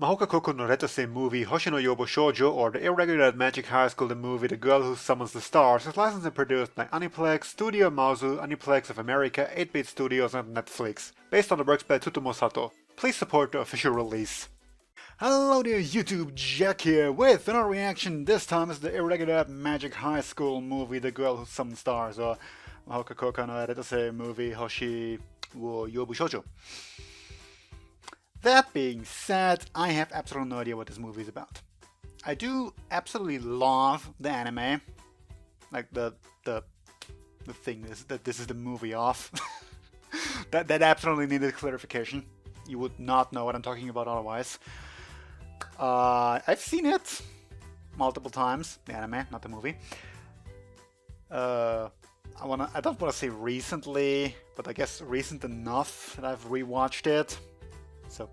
Mahouka no Retose movie Hoshi no Yobo Shoujo, or the irregular Magic High School the movie The Girl Who Summons the Stars, is licensed and produced by Aniplex, Studio Mauzu, Aniplex of America, 8-Bit Studios and Netflix, based on the works by Tsutomu Sato. Please support the official release. Hello there YouTube, Jack here with another reaction. This time is the irregular Magic High School movie The Girl Who Summons Stars, or Mahouka no Retose movie Hoshi wo Yobu Shoujo. That being said, I have absolutely no idea what this movie is about. I do absolutely love the anime, like the thing is that this is the movie of. that absolutely needed clarification. You would not know what I'm talking about otherwise. I've seen it multiple times, the anime, not the movie. I don't want to say recently, but I guess recent enough that I've rewatched it. So,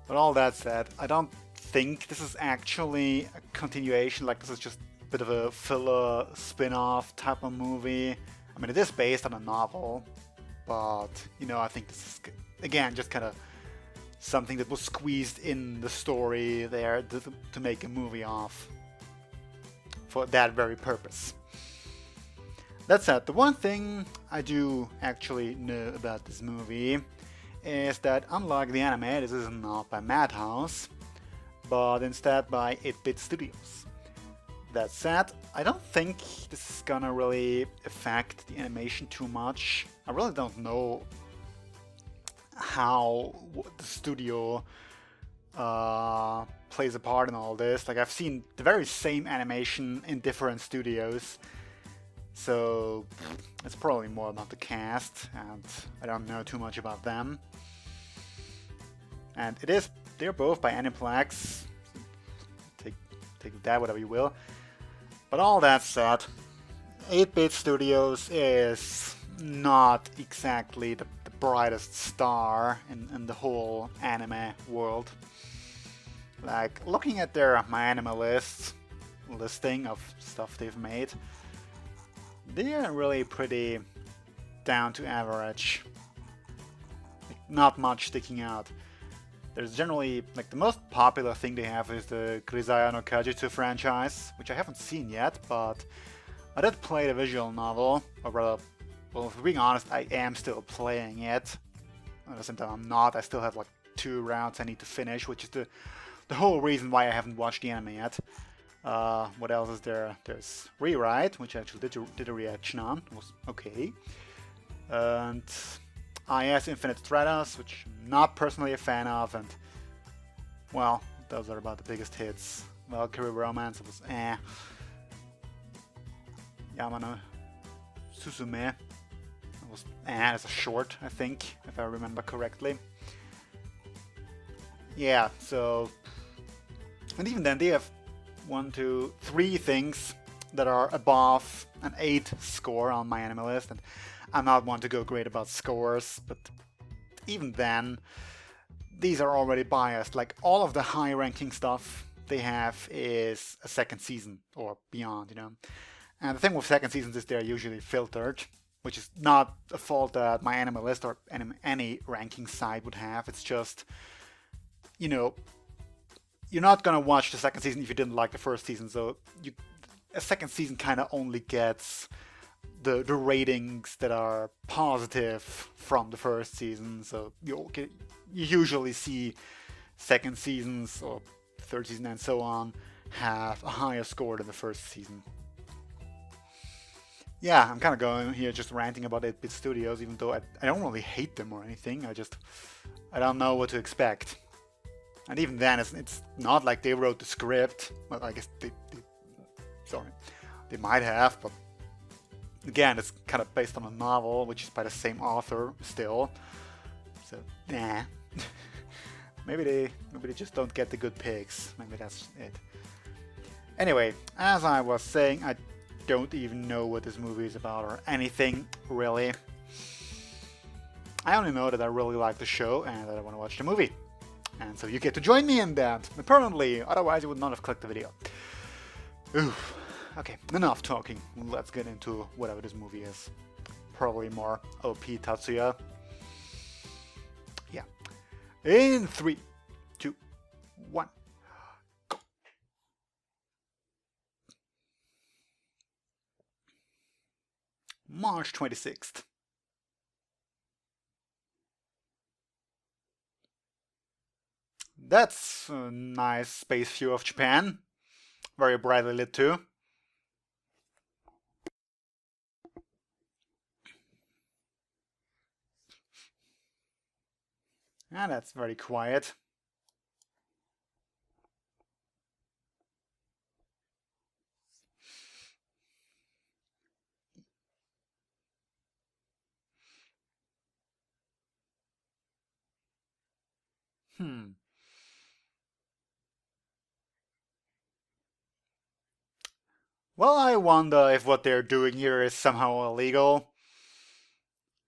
but all that said, I don't think this is actually a continuation, like this is just a bit of a filler spin-off type of movie. I mean, it is based on a novel, but, you know, I think this is, again, just kind of something that was squeezed in the story there to make a movie off for that very purpose. That said, the one thing I do actually know about this movie is that, unlike the anime, this is not by Madhouse, but instead by 8-Bit Studios. That said, I don't think this is gonna really affect the animation too much. I really don't know how the studio plays a part in all this. Like, I've seen the very same animation in different studios, so it's probably more about the cast, and I don't know too much about them. And they're both by Aniplex. Take that whatever you will. But all that said, 8-Bit Studios is not exactly the brightest star in the whole anime world. Like, looking at their My Anime listing of stuff they've made, they're really pretty down to average. Like, not much sticking out. There's generally, like, the most popular thing they have is the Grisaya no Kajutsu franchise, which I haven't seen yet, but I did play the visual novel, or rather, well, if we're being honest, I am still playing it. At the same time, I'm not. I still have like 2 rounds I need to finish, which is the whole reason why I haven't watched the anime yet. What else is there? There's Rewrite, which I actually did a reaction on. It was okay. And IS Infinite Stratos, which I'm not personally a fan of, and, well, those are about the biggest hits. Valkyrie Romance, it was eh. Yamano Suzume, it was eh, it's a short, I think, if I remember correctly. Yeah, so, and even then they have 1, 2, 3 things that are above an 8 score on my anime list, and I'm not one to go great about scores, but even then, these are already biased. Like, all of the high-ranking stuff they have is a second season or beyond, you know. And the thing with second seasons is they're usually filtered, which is not a fault that my anime list or any ranking site would have. It's just, you know, you're not gonna watch the second season if you didn't like the first season, so a second season kind of only gets the ratings that are positive from the first season, so you usually see second seasons or third season and so on have a higher score than the first season. Yeah, I'm kind of going here just ranting about 8-Bit Studios, even though I don't really hate them or anything. I don't know what to expect. And even then, it's not like they wrote the script. Well, I guess they might have, but again, it's kind of based on a novel, which is by the same author still. So, nah. maybe they just don't get the good picks. Maybe that's it. Anyway, as I was saying, I don't even know what this movie is about or anything, really. I only know that I really like the show and that I want to watch the movie. And so you get to join me in that, permanently, otherwise you would not have clicked the video. Oof. Okay, enough talking. Let's get into whatever this movie is. Probably more OP Tatsuya. Yeah. In 3, 2, March 26th. That's a nice space view of Japan. Very brightly lit too. And that's very quiet. Well, I wonder if what they're doing here is somehow illegal.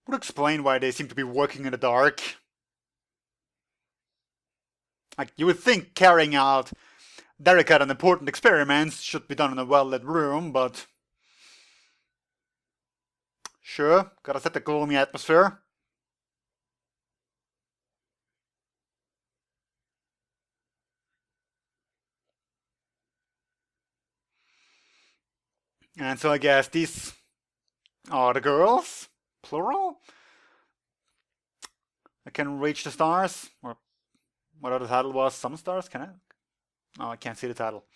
Would explain why they seem to be working in the dark. Like, you would think carrying out delicate and important experiments should be done in a well-lit room, but... Sure, gotta set the gloomy atmosphere. And so I guess these are the girls, plural? I can reach the stars, or whatever the title was, some stars, can I? Oh, I can't see the title.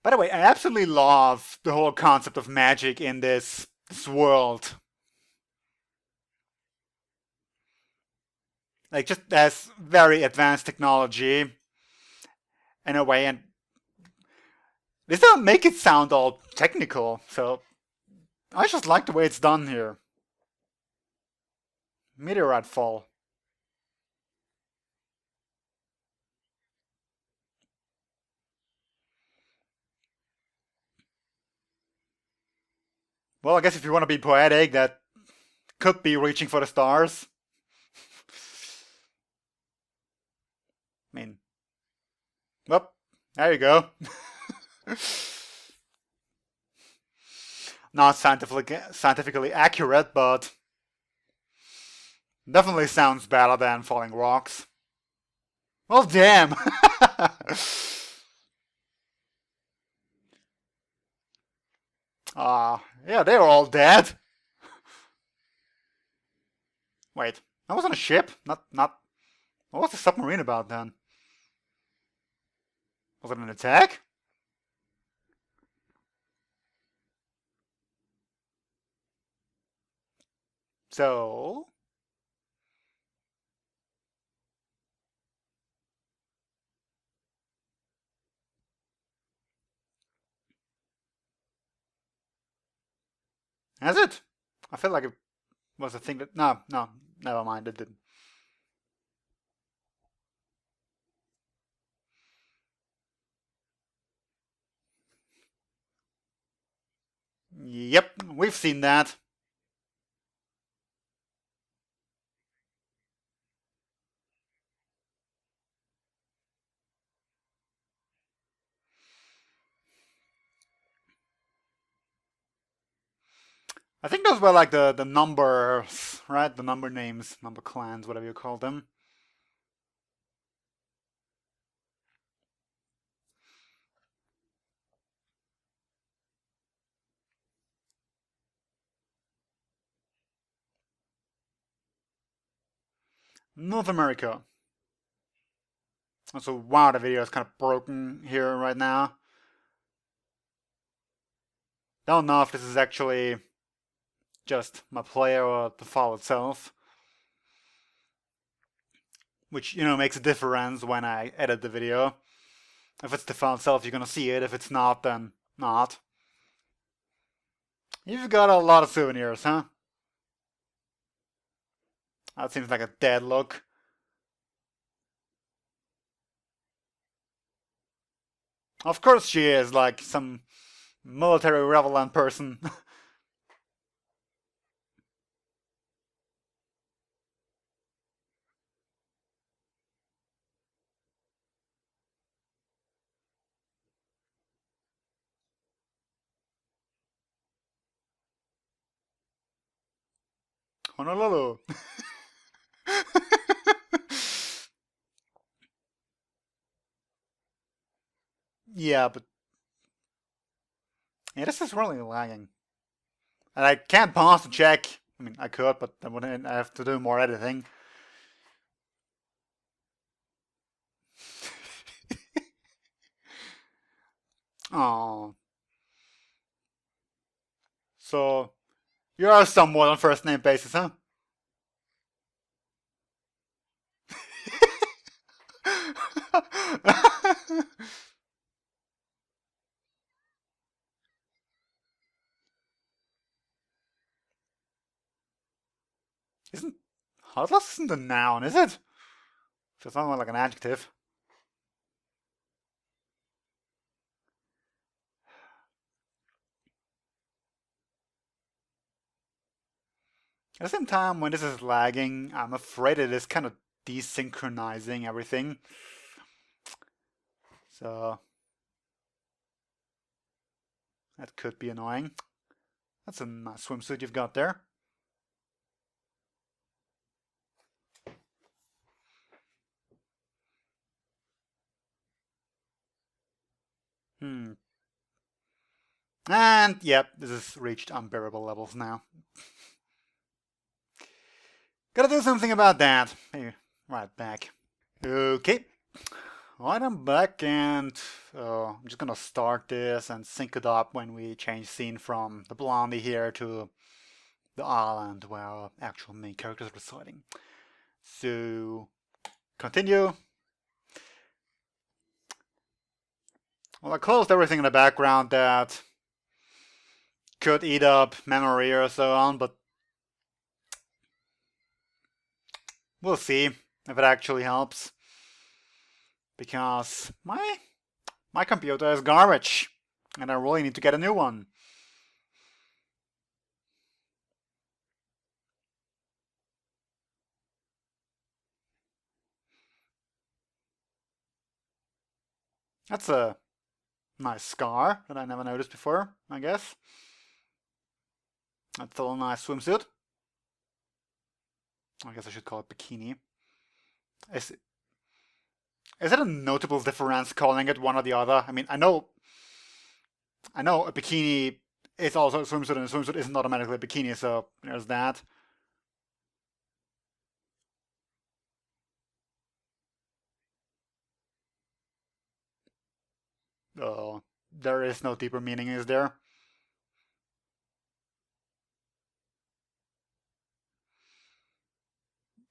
By the way, I absolutely love the whole concept of magic in this world. Like, just as very advanced technology in a way, and this doesn't make it sound all technical, so I just like the way it's done here. Meteorite fall. Well, I guess if you want to be poetic, that could be reaching for the stars. I mean, well, there you go. Not scientifically accurate, but definitely sounds better than falling rocks. Well, damn. Yeah, they were all dead. Wait, that wasn't a ship? Not. What was the submarine about then? Was it an attack? So... Has it? I feel like it was a thing that... No, never mind, it didn't. Yep, we've seen that. I think those were like the numbers, right? The number names, number clans, whatever you call them. North America. So wow, the video is kind of broken here right now. Don't know if this is actually just my player or the file itself. Which, makes a difference when I edit the video. If it's the file itself, you're gonna see it. If it's not, then not. You've got a lot of souvenirs, huh? That seems like a dead look. Of course she is, like some military relevant person. Honolulu. Yeah, but yeah, this is really lagging. And I can't pause to check. I mean, I could, but then I have to do more editing. Oh, so you are somewhat on first name basis, huh? Isn't Heidlas isn't a noun, is it? So it's not like an adjective. At the same time, when this is lagging, I'm afraid it is kind of desynchronizing everything. So that could be annoying. That's a nice swimsuit you've got there. Hmm. And yep, this has reached unbearable levels now. Gotta do something about that. Hey, right back. Okay. Alright, I'm back and I'm just gonna start this and sync it up when we change scene from the blondie here to the island where our actual main character is residing. So, continue. Well, I closed everything in the background that could eat up memory or so on, but we'll see if it actually helps. Because my computer is garbage, and I really need to get a new one. That's a nice scar that I never noticed before, I guess. That's still a nice swimsuit. I guess I should call it bikini. Is, is it a notable difference calling it one or the other? I mean, I know a bikini is also a swimsuit, and a swimsuit isn't automatically a bikini, so there's that. There is no deeper meaning, is there?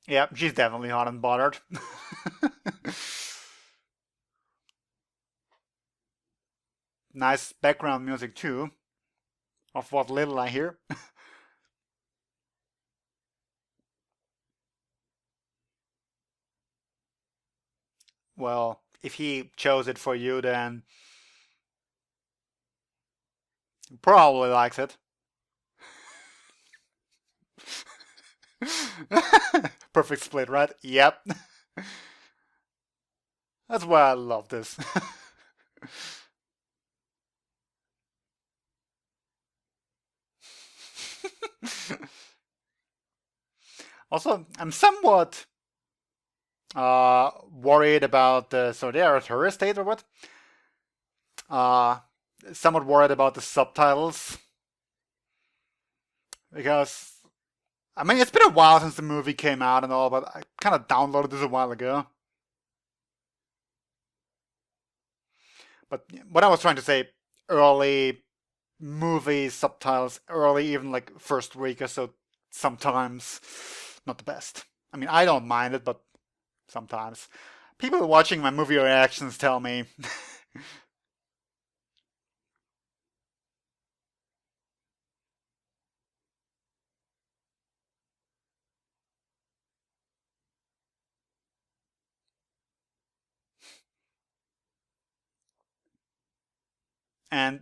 Yeah, she's definitely hot and bothered. Nice background music too, of what little I hear. Well, if he chose it for you, then he probably likes it. Perfect split, right? Yep. That's why I love this. Also, I'm somewhat worried about the. So they are a tourist state or what? Uh, somewhat worried about the subtitles because I mean it's been a while since the movie came out and all, but I kind of downloaded this a while ago. But what I was trying to say, early movie subtitles, early even like first week or so, sometimes not the best. I mean I don't mind it, but sometimes people watching my movie reactions tell me. And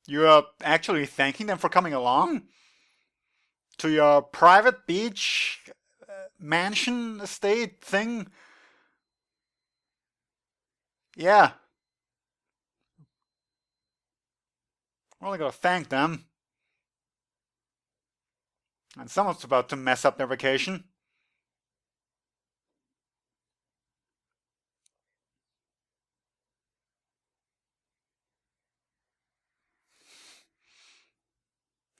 you're actually thanking them for coming along to your private beach mansion estate thing. Yeah, we're only gonna thank them. And someone's about to mess up their vacation.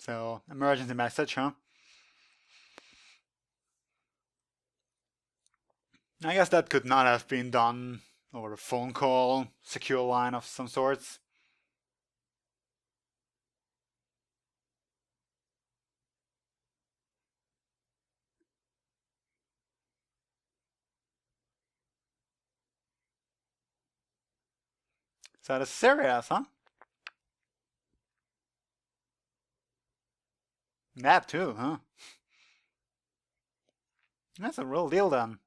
So, emergency message, huh? I guess that could not have been done over a phone call, secure line of some sorts. So that's serious, huh? That too, huh? That's a real deal then.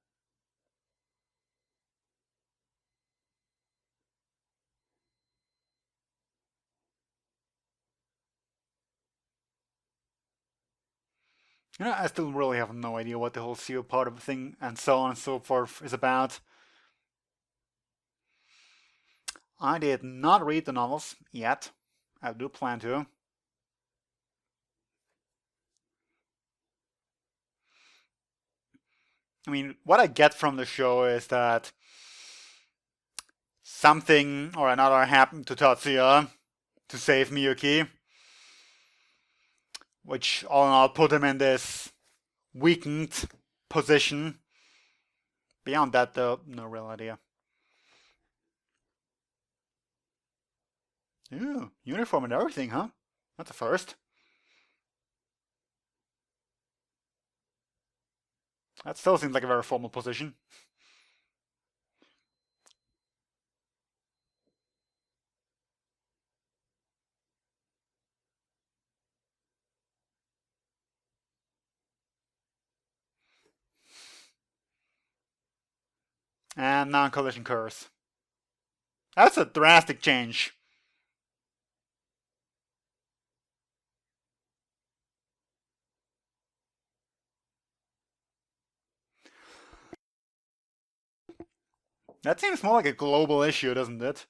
I still really have no idea what the whole CEO part of the thing and so on and so forth is about. I did not read the novels yet. I do plan to. I mean, what I get from the show is that something or another happened to Tatsuya to save Miyuki, which all in all put him in this weakened position. Beyond that, though, no real idea. Ooh, uniform and everything, huh? That's a first. That still seems like a very formal position. And non-collision curse. That's a drastic change. That seems more like a global issue, doesn't it?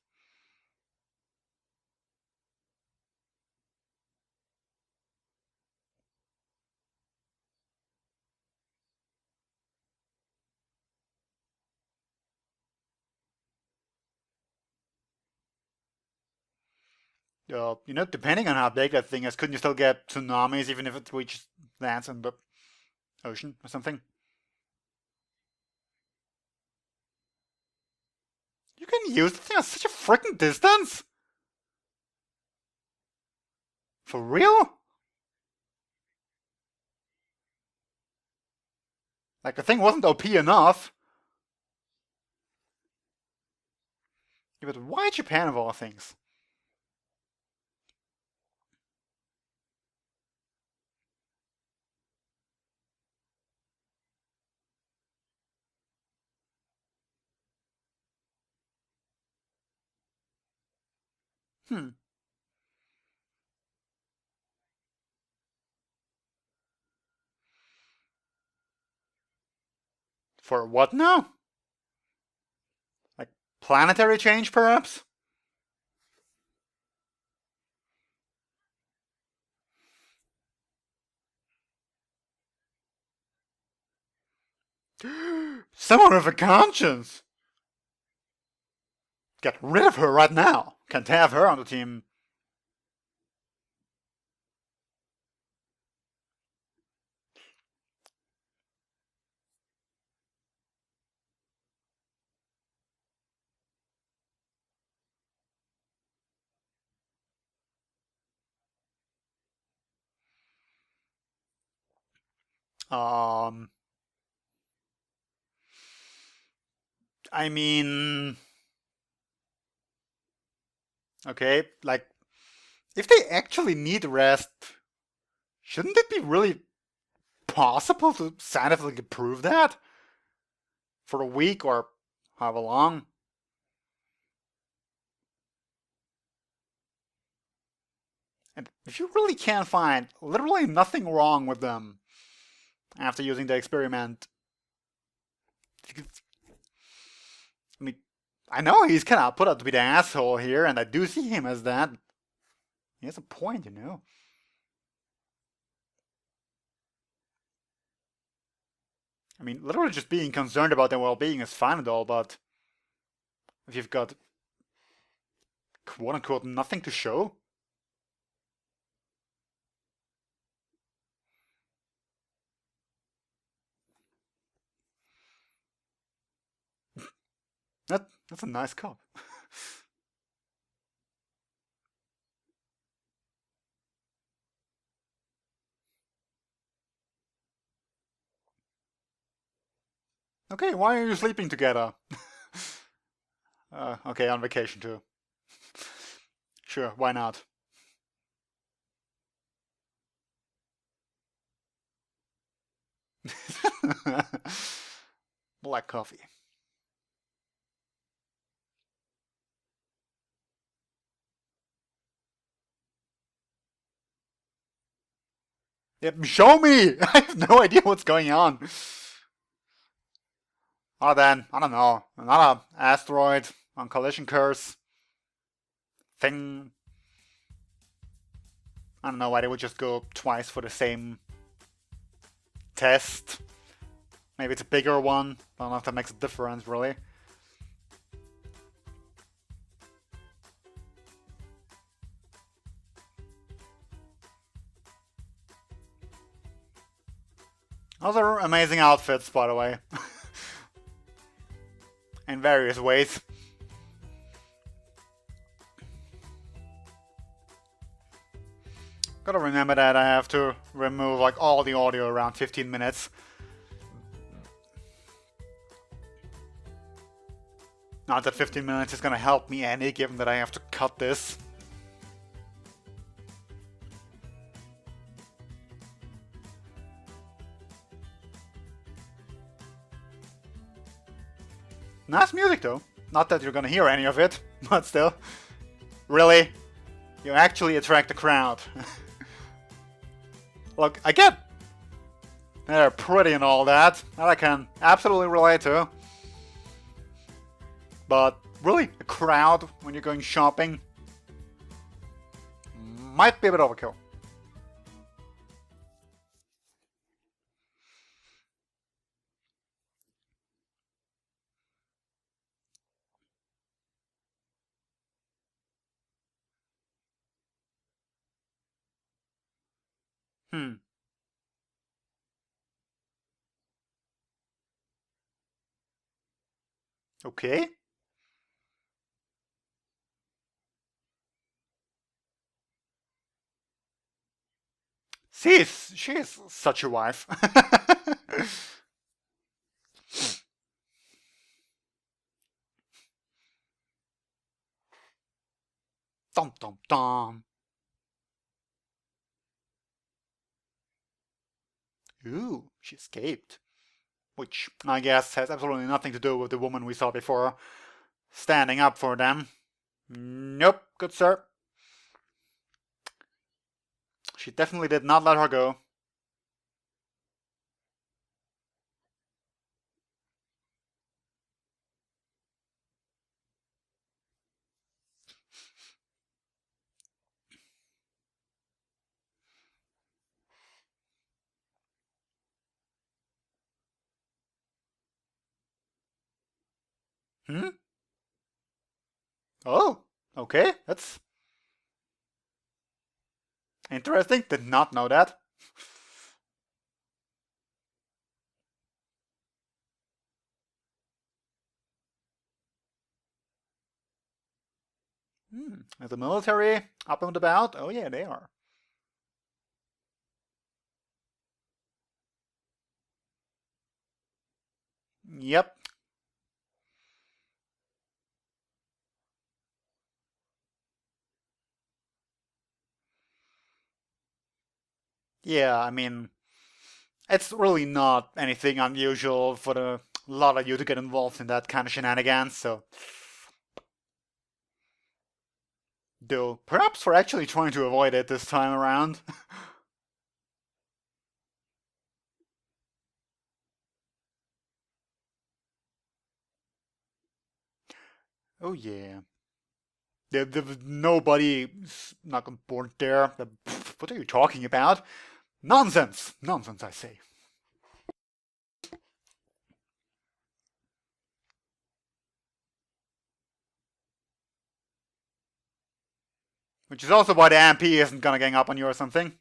Depending on how big that thing is, couldn't you still get tsunamis even if it reaches lands in the ocean or something? You can use the thing at such a freaking distance? For real? Like, the thing wasn't OP enough. Yeah, but why Japan of all things? Hmm. For what now? Like, planetary change, perhaps? Someone with a conscience! Get rid of her right now! Can't have her on the team. Um, I mean, okay, like, if they actually need rest, shouldn't it be really possible to scientifically prove that? For a week or however long? And if you really can't find literally nothing wrong with them after using the experiment, I mean, I know he's kind of put out to be the asshole here, and I do see him as that. He has a point. I mean, literally just being concerned about their well-being is fine and all, but if you've got quote-unquote nothing to show, That's a nice cup. Okay, why are you sleeping together? Okay, on vacation too. Sure, why not? Black coffee. Yep, show me! I have no idea what's going on. Other than, I don't know, another asteroid on collision course thing. I don't know why they would just go twice for the same test. Maybe it's a bigger one. I don't know if that makes a difference, really. Those are amazing outfits, by the way. In various ways. Gotta remember that I have to remove like all the audio around 15 minutes. Not that 15 minutes is gonna help me any, given that I have to cut this. Nice music though. Not that you're gonna hear any of it, but still. Really? You actually attract the crowd. Look, I get they're pretty and all that I can absolutely relate to. But really, a crowd when you're going shopping might be a bit overkill. Hmm. Okay. She is such a wife. Dum dum dum. Ooh, she escaped. Which I guess has absolutely nothing to do with the woman we saw before standing up for them. Nope, good sir. She definitely did not let her go. Hmm? Oh, okay, that's interesting. Did not know that. Hmm. Is the military up and about? Oh yeah, they are. Yep. Yeah, I mean, it's really not anything unusual for a lot of you to get involved in that kind of shenanigans, so. Though, perhaps we're actually trying to avoid it this time around. Oh yeah. There was nobody not born there. What are you talking about? Nonsense! Nonsense, I say. Which is also why the MP isn't gonna gang up on you or something.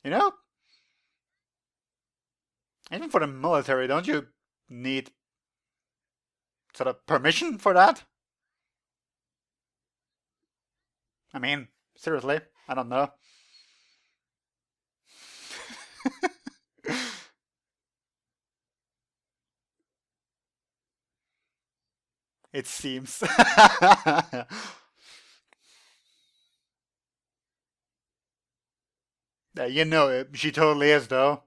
You know, even for the military, don't you need sort of permission for that? I mean, seriously, I don't know. It seems. You know it. She totally is, though.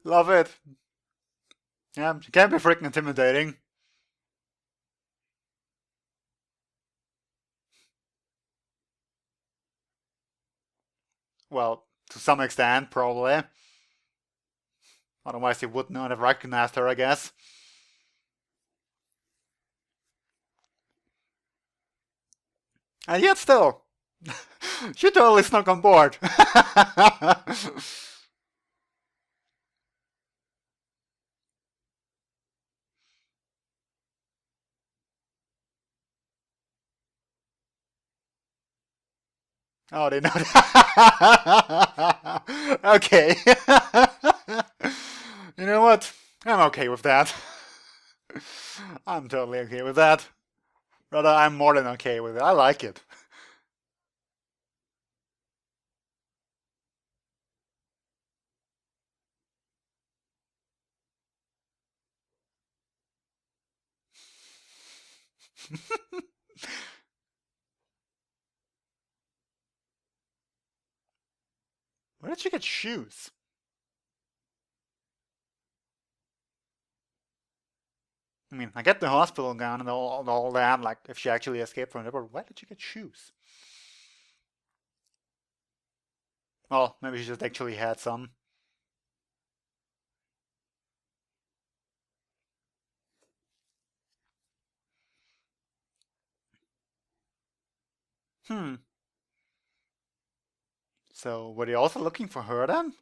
Love it. Yeah, she can be freaking intimidating. Well, to some extent, probably. Otherwise, he would not have recognized her, I guess. And yet, still, she totally snuck on board. Oh, they know. Okay. You know what? I'm okay with that. I'm totally okay with that. Rather, I'm more than okay with it. I like it. Where did she get shoes? I mean, I get the hospital gown and all that, like if she actually escaped from it, but why did she get shoes? Well, maybe she just actually had some. Hmm. So, were they also looking for her then?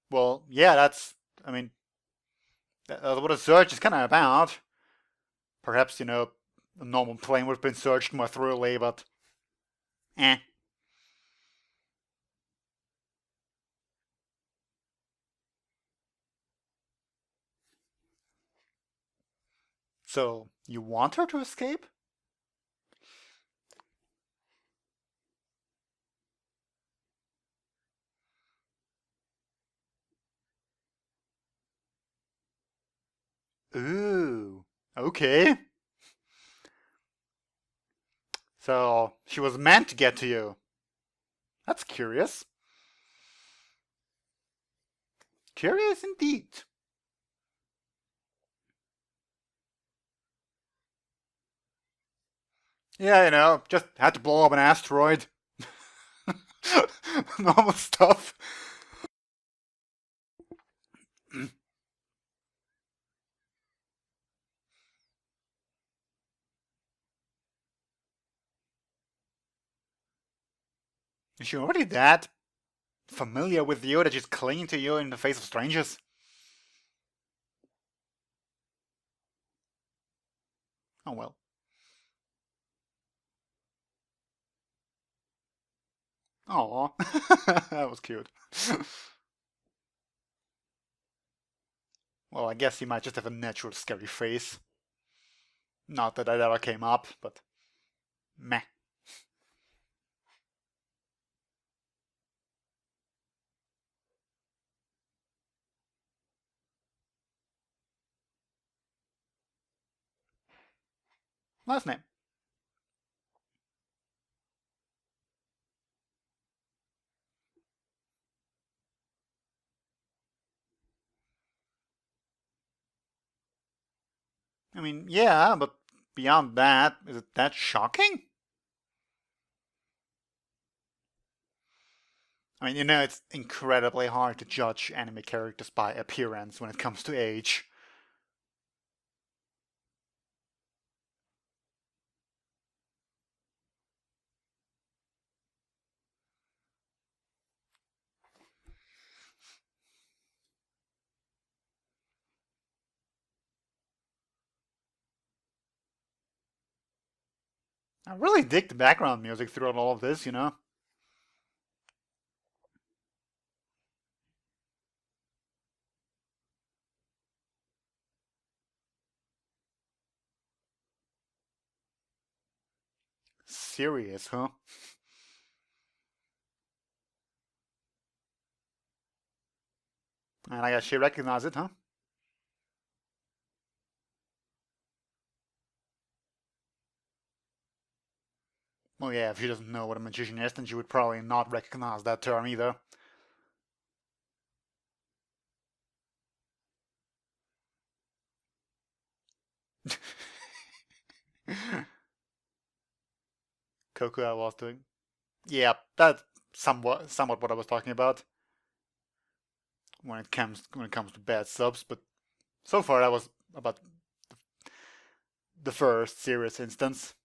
Well, yeah, I mean, that's what a search is kind of about. Perhaps, a normal plane would have been searched more thoroughly, but eh. So, you want her to escape? Ooh, okay. So, she was meant to get to you. That's curious. Curious indeed. Yeah, just had to blow up an asteroid. Normal stuff. Is she already that familiar with you that she's clinging to you in the face of strangers? Oh well. Oh, that was cute. Well, I guess he might just have a natural scary face. Not that ever came up, but meh. Last name. I mean, yeah, but beyond that, is it that shocking? I mean, you know, it's incredibly hard to judge anime characters by appearance when it comes to age. I really dig the background music throughout all of this, you know? Serious, huh? And I guess she recognized it, huh? Well, yeah, if she doesn't know what a magician is, then she would probably not recognize that term either. Coco I was doing. Yeah, that's somewhat what I was talking about when it comes to bad subs, but so far that was about the first serious instance.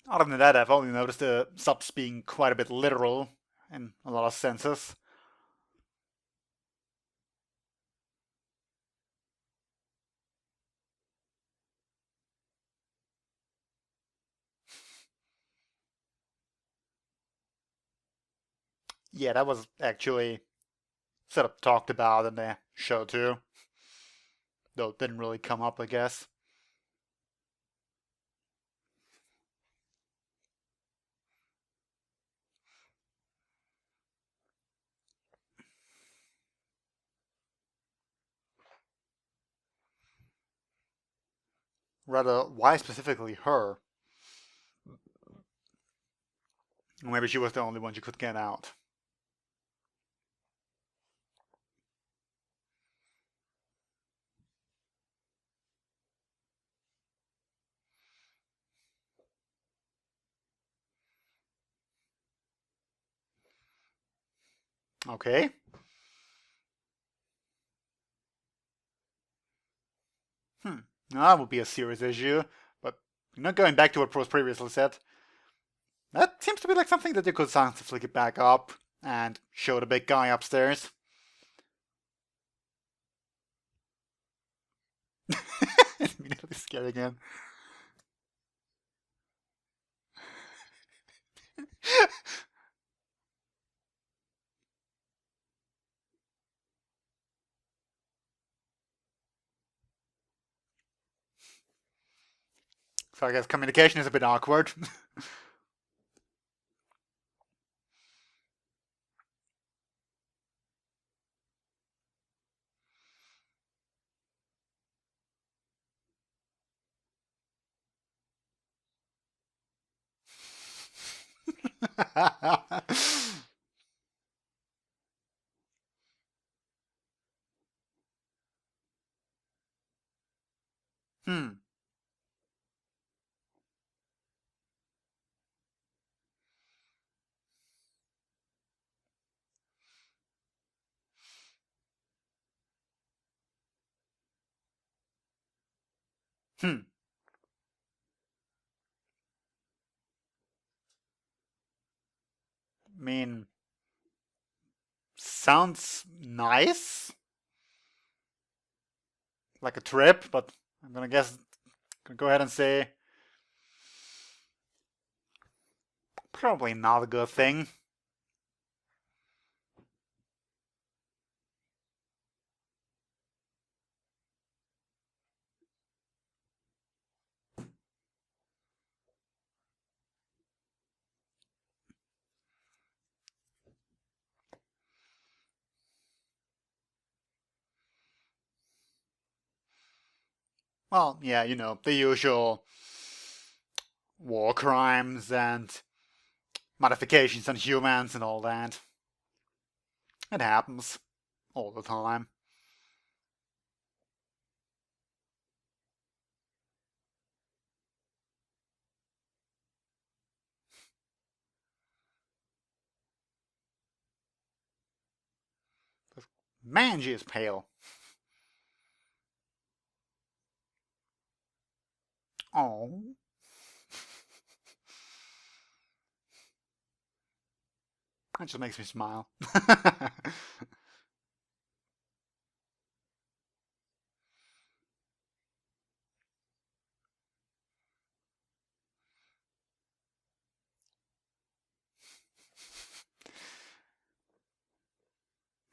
Other than that, I've only noticed the subs being quite a bit literal in a lot of senses. Yeah, that was actually sort of talked about in the show too, though it didn't really come up, I guess. Rather, why specifically her? Maybe she was the only one she could get out. Okay. Hmm. Now that would be a serious issue, but going back to what Pros previously said, that seems to be like something that you could scientifically get back up and show the big guy upstairs. Immediately scared again. So I guess communication is a bit awkward. Hmm. Hmm. I mean, sounds nice, like a trip, but I'm gonna go ahead and say probably not a good thing. Well, yeah, the usual war crimes and modifications on humans and all that. It happens all the time. Manji is pale. Oh. That just makes me smile.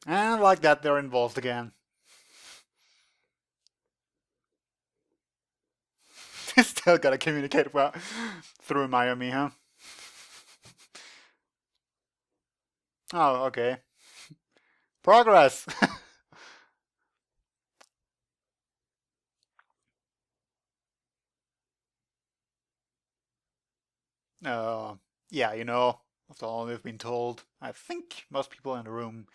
And I like that they're involved again. Still gotta communicate well through Miami, huh? Oh, okay. Progress! uh, yeah, after all we've been told, I think most people in the room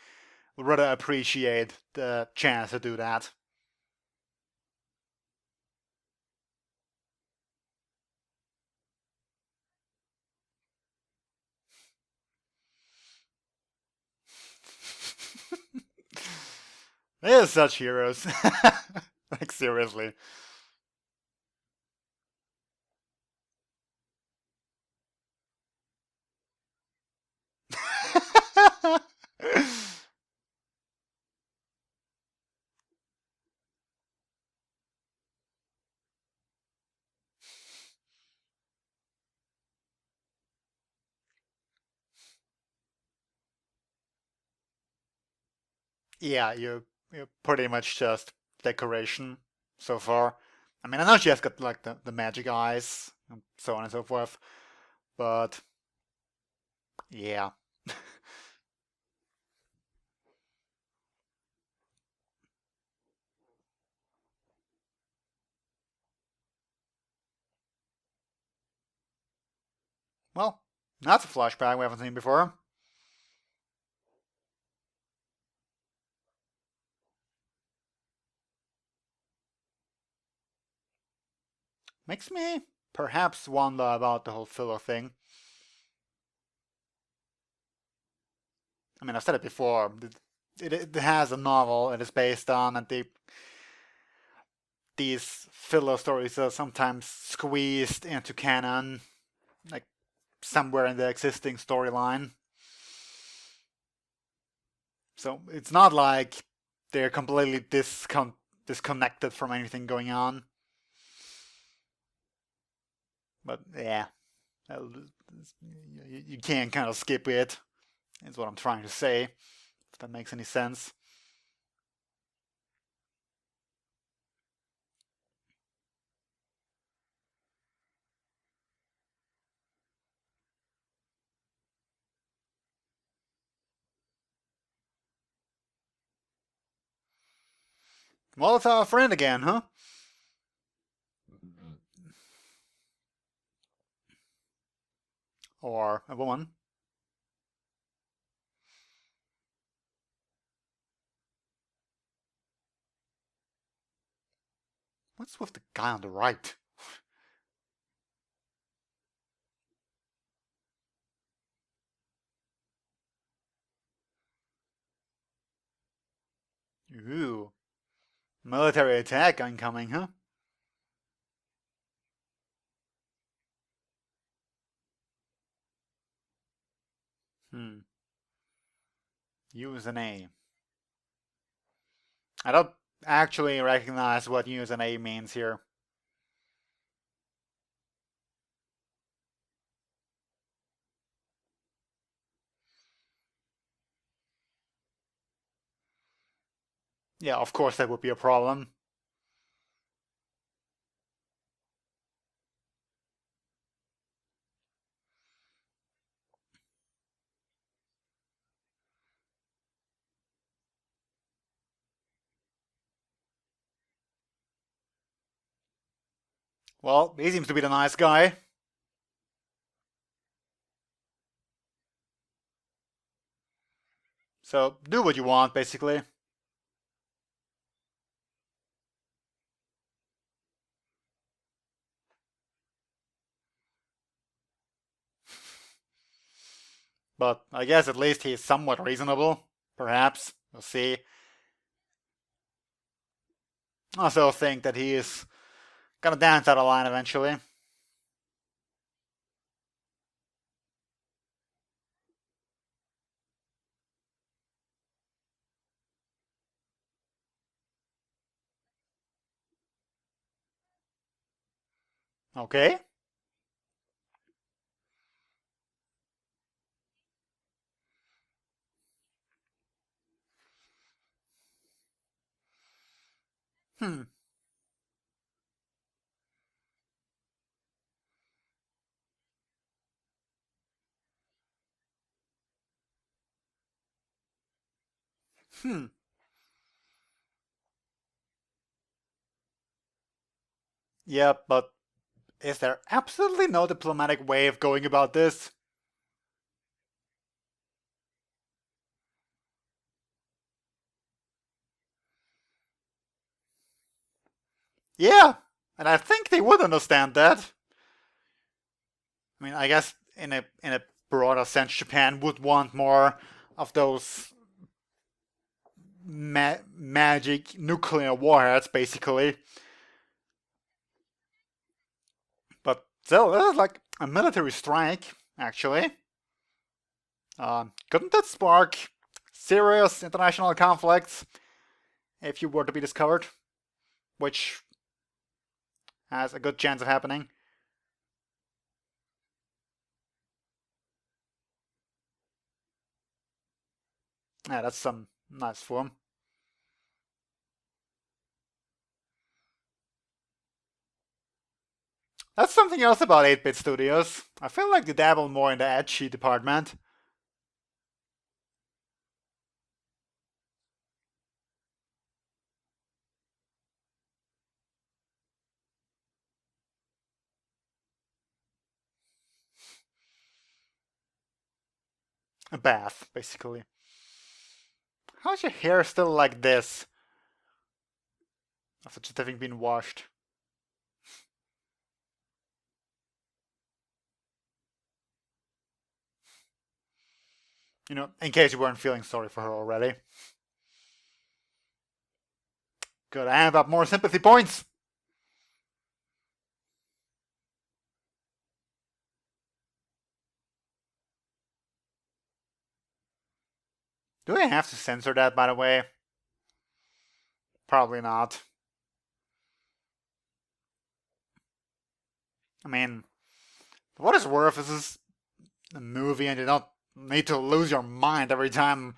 would rather appreciate the chance to do that. They're such heroes. Like, seriously. Yeah, you're pretty much just decoration so far. I mean, I know she has got like the magic eyes and so on and so forth, but yeah. Well, that's a flashback we haven't seen before. Makes me perhaps wonder about the whole filler thing. I mean, I've said it before. It has a novel it is based on, and these filler stories are sometimes squeezed into canon, like somewhere in the existing storyline. So it's not like they're completely disconnected from anything going on. But yeah, you can kind of skip it, is what I'm trying to say, if that makes any sense. Well, it's our friend again, huh? Or a woman. What's with the guy on the right? Ooh, military attack incoming, huh? Hmm. Use an A. I don't actually recognize what use an A means here. Yeah, of course that would be a problem. Well, he seems to be the nice guy. So do what you want, basically. But I guess at least he's somewhat reasonable. Perhaps. We'll see. I also think that he is gonna dance out of line eventually. Okay. Hmm. Hmm. Yeah, but is there absolutely no diplomatic way of going about this? Yeah, and I think they would understand that. I mean, I guess in a broader sense, Japan would want more of those magic nuclear warheads, basically. But still, this is like a military strike, actually. Couldn't that spark serious international conflicts if you were to be discovered? Which has a good chance of happening. Yeah, that's some nice form. That's something else about 8-bit studios. I feel like they dabble more in the edgy department. A bath, basically. How's your hair still like this after just having been washed? You know, in case you weren't feeling sorry for her already. Good, I have up more sympathy points. Do I have to censor that, by the way? Probably not. I mean, what is worth is this a movie and you don't need to lose your mind every time,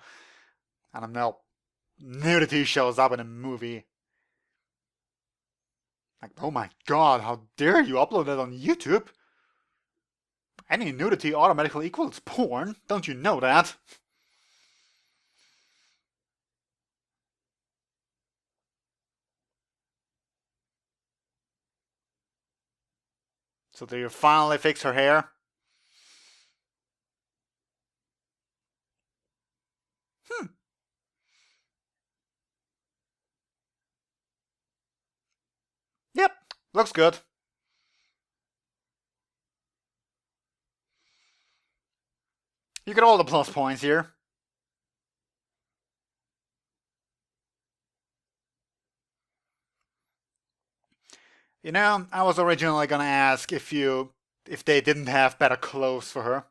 I don't know, nudity shows up in a movie. Like, oh my god, how dare you upload it on YouTube? Any nudity automatically equals porn, don't you know that? So do you finally fix her hair? Hmm, yep, looks good. You get all the plus points here. You know, I was originally gonna ask if they didn't have better clothes for her.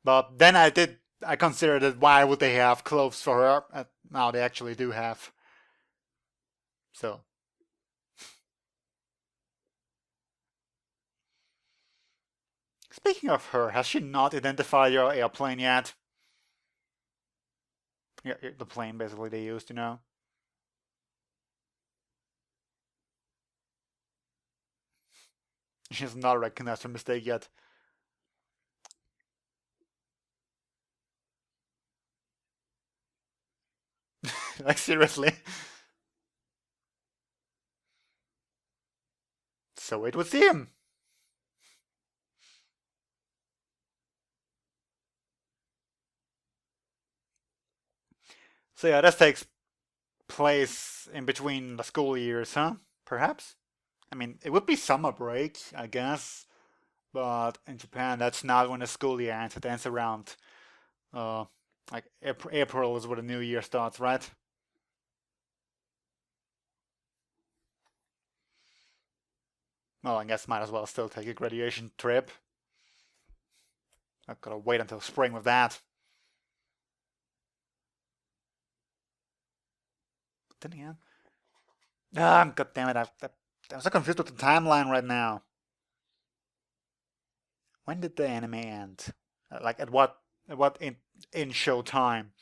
But then I considered that why would they have clothes for her? Now they actually do have. So, speaking of her, has she not identified your airplane yet? Yeah, the plane basically they used, you know? She has not recognized her mistake yet. Like, seriously. So it would seem. So yeah, this takes place in between the school years, huh? Perhaps? I mean, it would be summer break, I guess. But in Japan, that's not when the school year ends. It ends around uh, Like April is where the new year starts, right? Well, I guess might as well still take a graduation trip. I've got to wait until spring with that. But then again, god damn it! I'm so confused with the timeline right now. When did the anime end? Like at what in show time?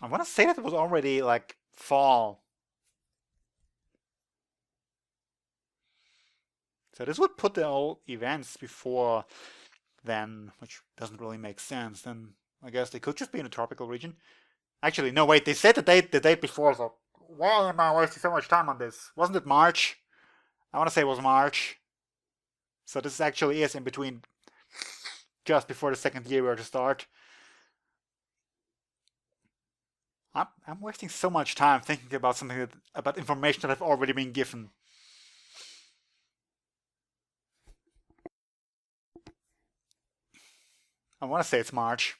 I want to say that it was already like fall. So this would put the old events before then, which doesn't really make sense. Then I guess they could just be in a tropical region. Actually, no, wait, they said the date before, so why am I wasting so much time on this? Wasn't it March? I want to say it was March. So this actually is in between, just before the second year we are to start. I'm wasting so much time thinking about something about information that I've already been given. I want to say it's March.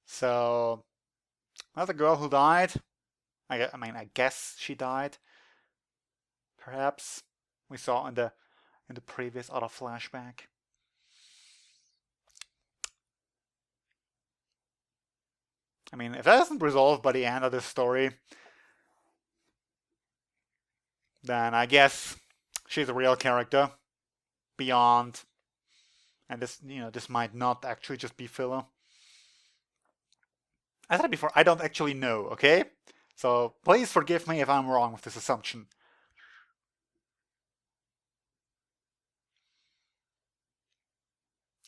So another girl who died. I guess she died. Perhaps we saw in the previous other flashback. I mean, if that isn't resolved by the end of this story, then I guess she's a real character beyond, and this might not actually just be filler. I said it before, I don't actually know, okay? So please forgive me if I'm wrong with this assumption.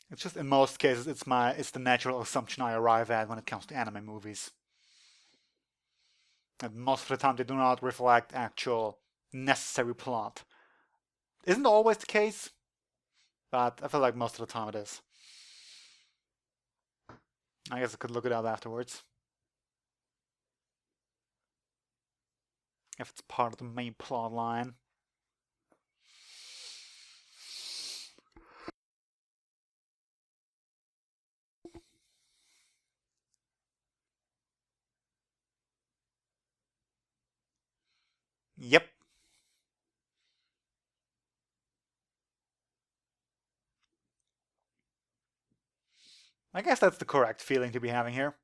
It's just in most cases it's the natural assumption I arrive at when it comes to anime movies. And most of the time they do not reflect actual necessary plot. Isn't always the case, but I feel like most of the time it is. I guess I could look it up afterwards. If it's part of the main plot line. Yep. I guess that's the correct feeling to be having here.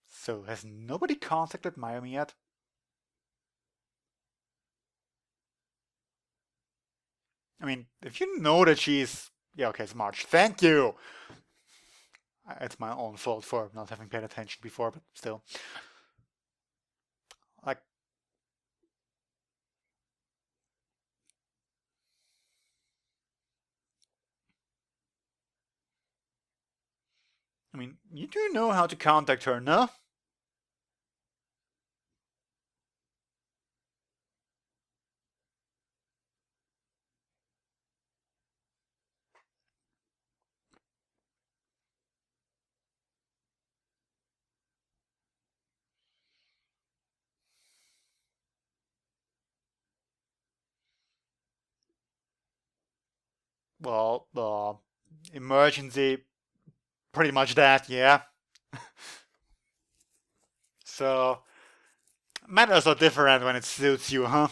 So, has nobody contacted Mayumi yet? I mean, if you know that she's... Yeah, okay, it's March. Thank you! It's my own fault for not having paid attention before, but still. Like... I mean, you do know how to contact her, no? Well, emergency, pretty much that, yeah. So, matters are different when it suits you, huh?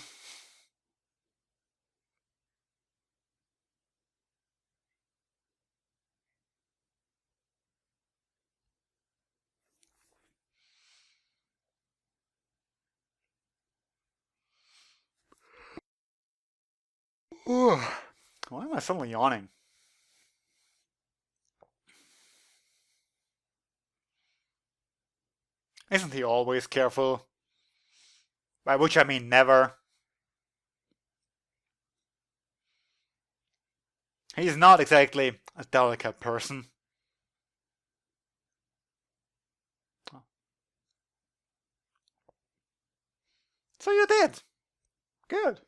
Why am I suddenly yawning? Isn't he always careful? By which I mean never. He's not exactly a delicate person. So you did. Good.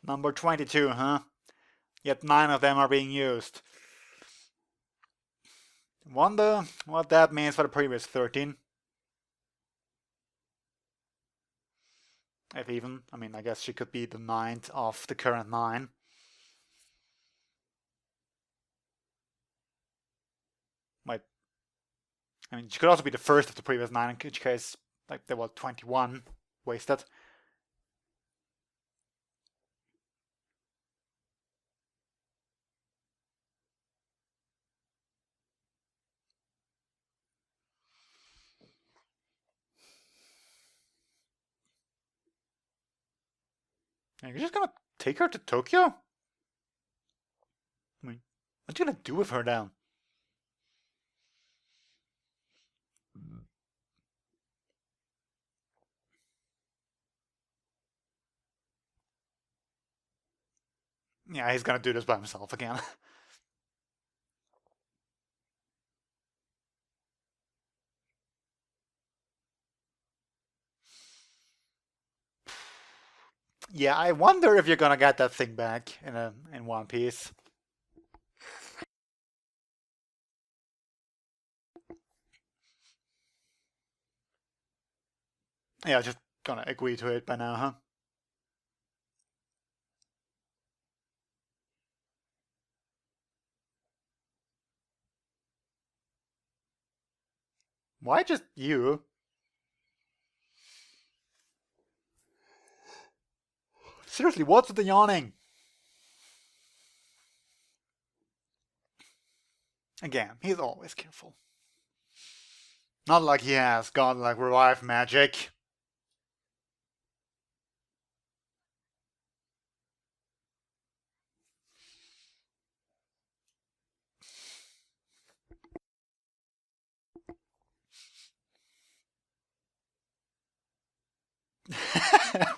Number 22, huh? Yet 9 of them are being used. Wonder what that means for the previous 13. If even. I mean, I guess she could be the 9th of the current 9. Wait. I mean, she could also be the first of the previous 9, in which case, like, there were 21 wasted. And you're just gonna take her to Tokyo? I mean, what are you gonna do with her now? Yeah, he's gonna do this by himself again. Yeah, I wonder if you're gonna get that thing back in One Piece. Yeah, just gonna agree to it by now, huh? Why just you? Seriously, what's with the yawning? Again, he's always careful. Not like he has godlike revive magic.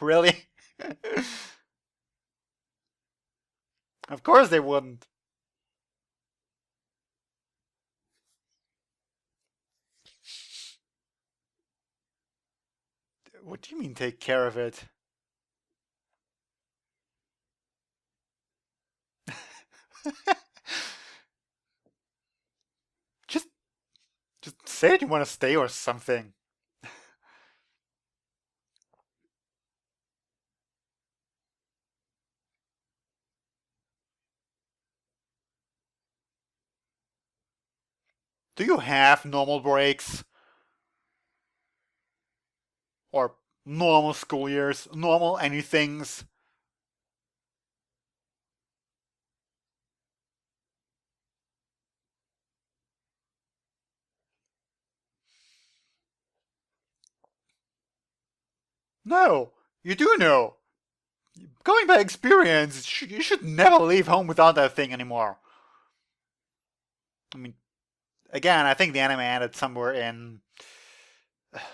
Really? Of course they wouldn't. What do you mean take care of it? just just say that you want to stay or something. Do you have normal breaks? Or normal school years? Normal anythings? No, you do know. Going by experience, you should never leave home without that thing anymore. I mean, again, I think the anime ended somewhere in,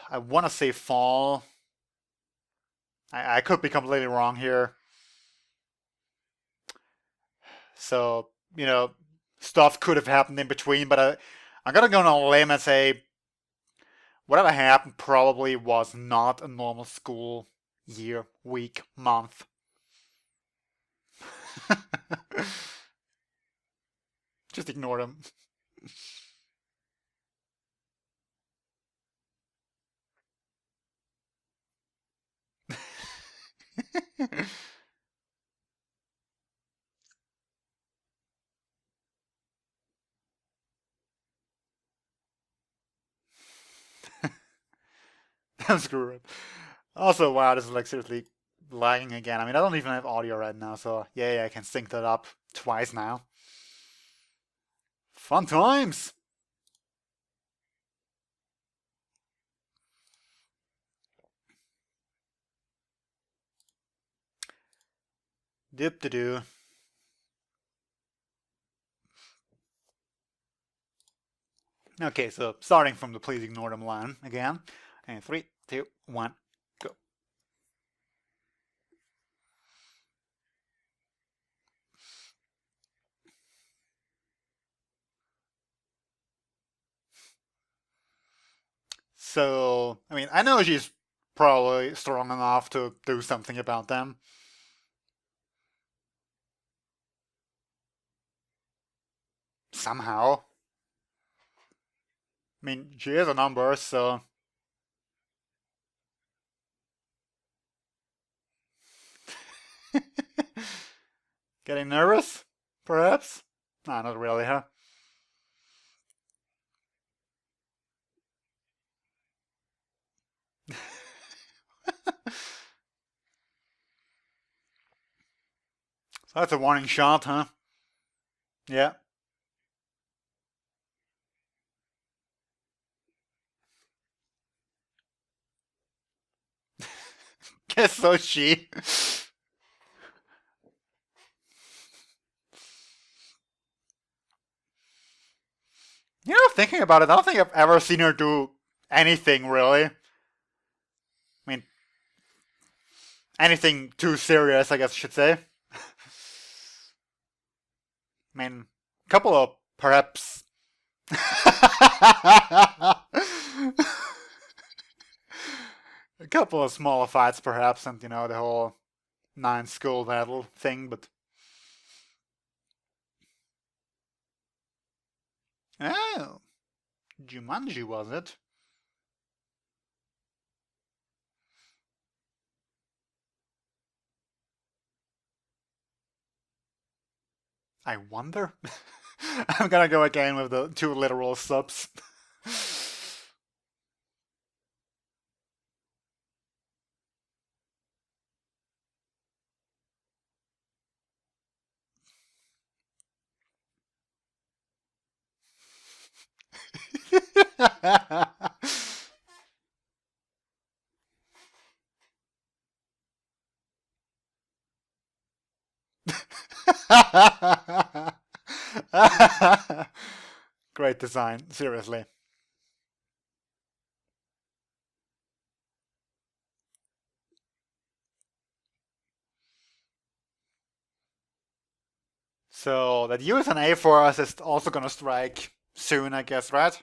I want to say fall. I could be completely wrong here. So, stuff could have happened in between, but I'm gonna go on a limb and say whatever happened probably was not a normal school year, week, month. Just ignore them. Screw it. Also, wow, this is like seriously lagging again. I mean, I don't even have audio right now, so yeah, I can sync that up twice now. Fun times! Dip to do. Okay, so starting from the please ignore them line again. And 3, 2, 1, go. So, I mean, I know she's probably strong enough to do something about them. somehow. I mean, she is a number, so... Getting nervous? Perhaps? Nah, not really, huh? So that's a warning shot, huh? Yeah. Guess so, she. Thinking about it, I don't think I've ever seen her do anything, really. I mean, anything too serious, I guess I should say. I mean, a couple of perhaps. A couple of smaller fights, perhaps, and the whole nine skull battle thing, but. Oh, Jumanji, was it? I wonder. I'm gonna go again with the two literal subs. Great design, seriously. So that USA for us is also gonna strike soon, I guess, right?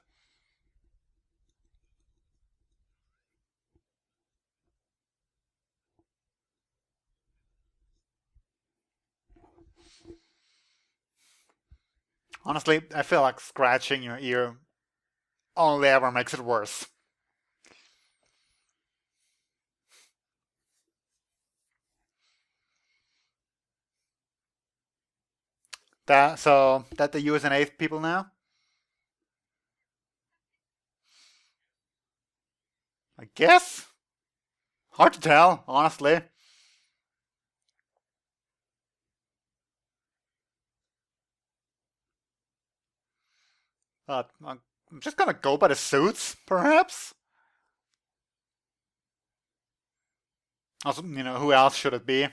Honestly, I feel like scratching your ear only ever makes it worse. That the USA people now? I guess. Hard to tell, honestly. I'm just gonna go by the suits, perhaps. Also, who else should it be?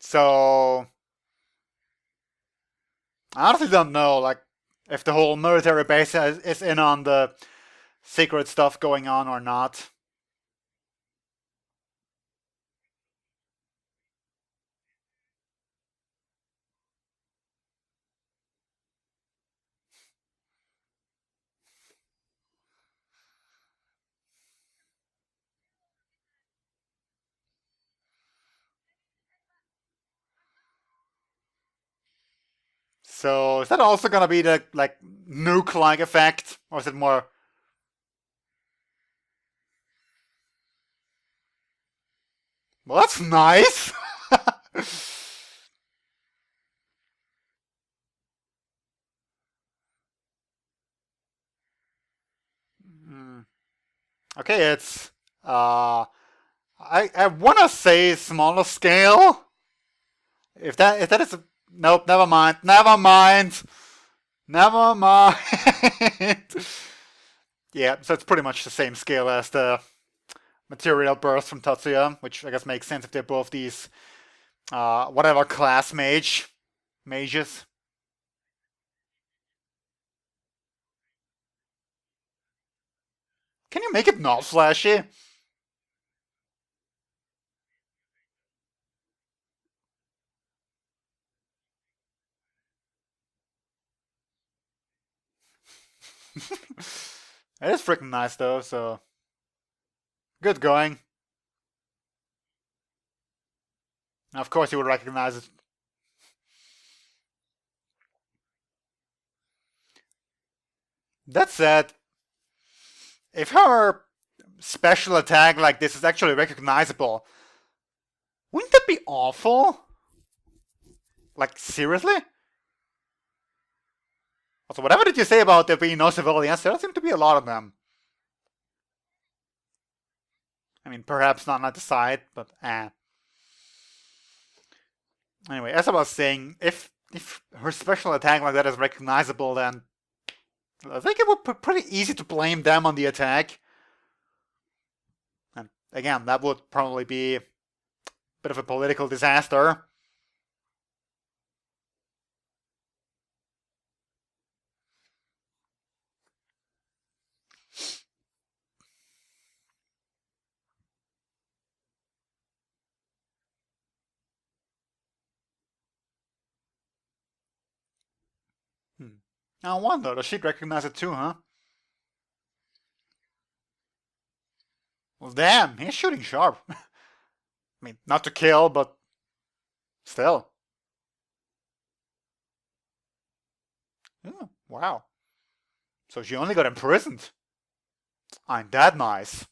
So I honestly don't know, like, if the whole military base is in on the secret stuff going on or not. So is that also gonna be the like nuke-like effect, or is it more? Well, that's nice. Hmm. Okay, it's I wanna say smaller scale. If that is nope, never mind, never mind, never mind. Yeah, so it's pretty much the same scale as the material burst from Tatsuya, which I guess makes sense if they're both these whatever class mages. Can you make it not flashy? It is freaking nice though, so good going. Of course you would recognize it. That said, if her special attack like this is actually recognizable, wouldn't that be awful? Like, seriously? Also, whatever did you say about there being no civilians? There seem to be a lot of them. I mean, perhaps not at the side, but Anyway, as I was saying, if her special attack like that is recognizable, then I think it would be pretty easy to blame them on the attack. And again, that would probably be a bit of a political disaster. I wonder, does she recognize it too, huh? Well, damn, he's shooting sharp. I mean, not to kill, but still. Yeah, wow. So she only got imprisoned. Ain't that nice.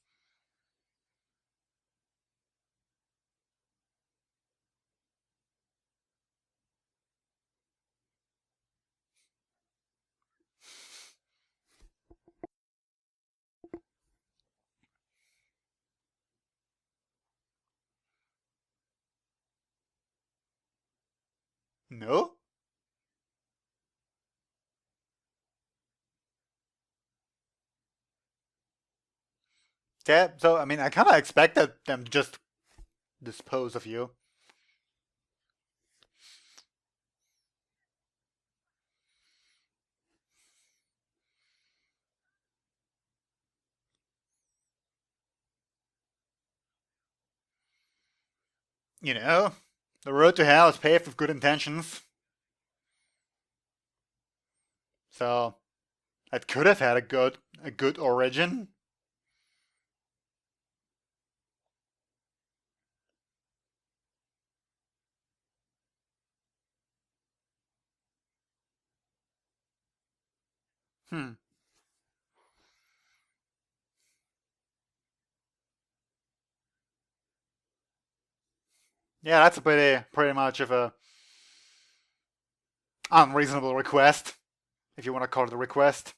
No? Yeah, so, I mean, I kind of expected them to just dispose of you. You know, the road to hell is paved with good intentions. So, it could have had a good origin. Hmm. Yeah, that's a pretty much of a unreasonable request, if you want to call it a request.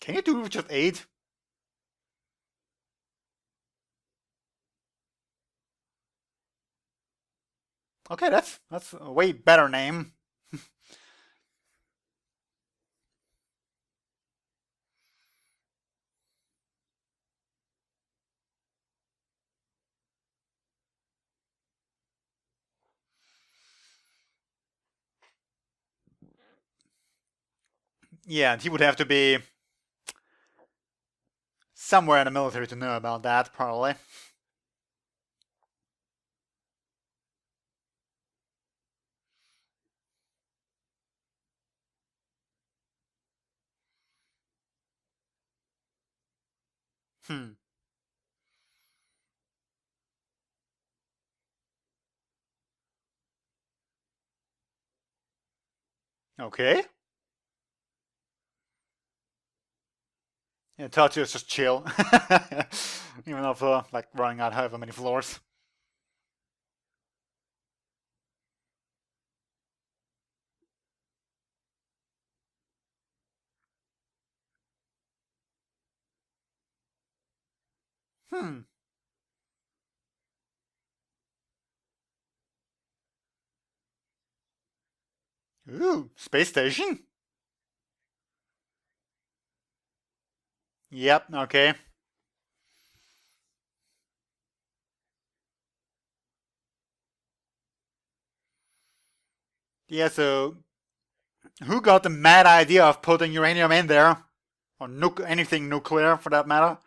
Can you do just 8? Okay, that's a way better name. Yeah, and he would have to be somewhere in the military to know about that, probably. Hmm. Okay. Yeah, Tatsu is just chill. Even though for like running out however many floors. Hmm. Ooh, space station? Yep, okay. Yeah, so who got the mad idea of putting uranium in there? Or anything nuclear for that matter?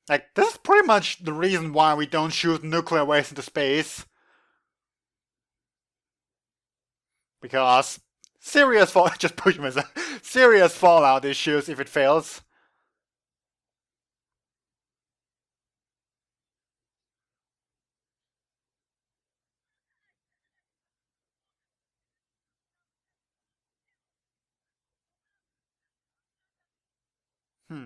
Like, this is pretty much the reason why we don't shoot nuclear waste into space. Because serious fall just push myself. Serious fallout issues if it fails. Hmm.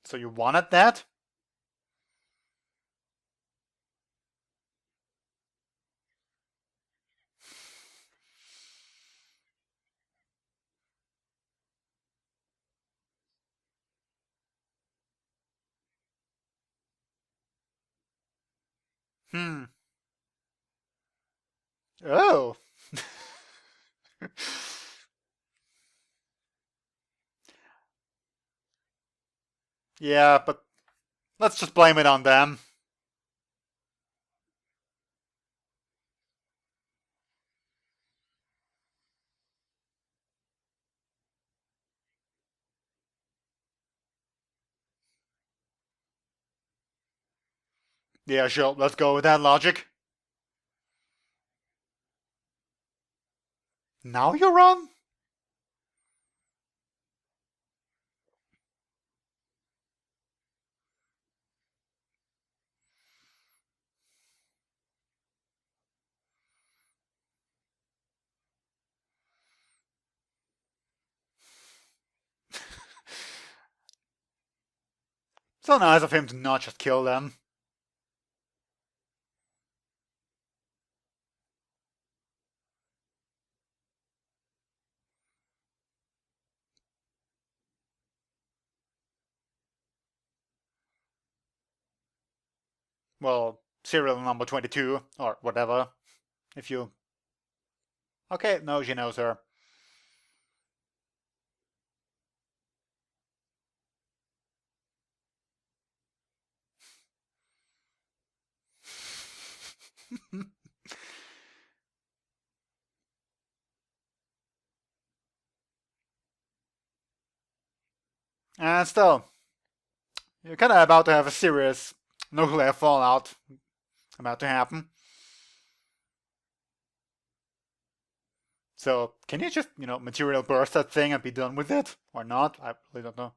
So you wanted that? Hmm. Oh. Yeah, but let's just blame it on them. Yeah, sure, let's go with that logic. Now you run? So nice of him to not just kill them. Well, serial number 22, or whatever, if you... Okay, no, she knows her. And still, you're kinda about to have a serious nuclear fallout about to happen. So, can you just, material burst that thing and be done with it? Or not? I really don't know.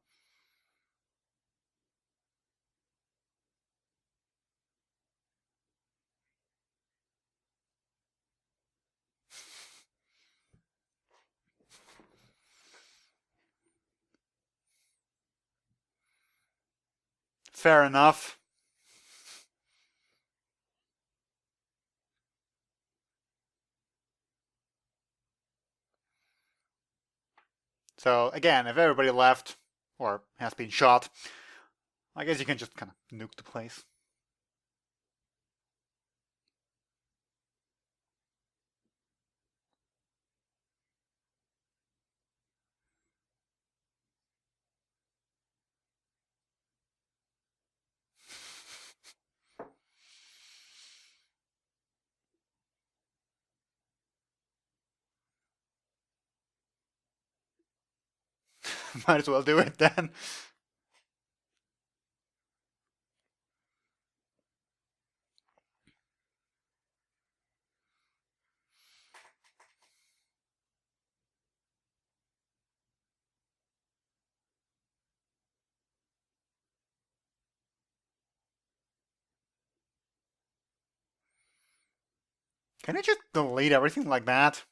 Fair enough. So, again, if everybody left, or has been shot, I guess you can just kind of nuke the place. Might as well do it then. Can you just delete everything like that?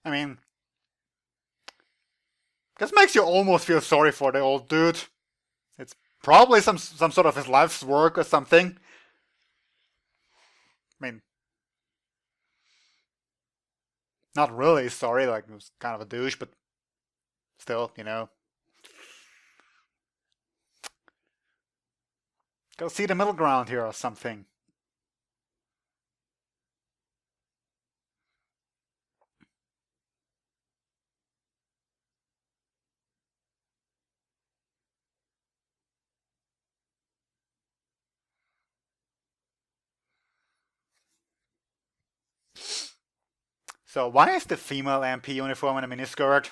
I mean, this makes you almost feel sorry for the old dude. It's probably some sort of his life's work or something. I mean, Not really sorry, like it was kind of a douche, but still, go see the middle ground here or something. So why is the female MP uniform in a miniskirt?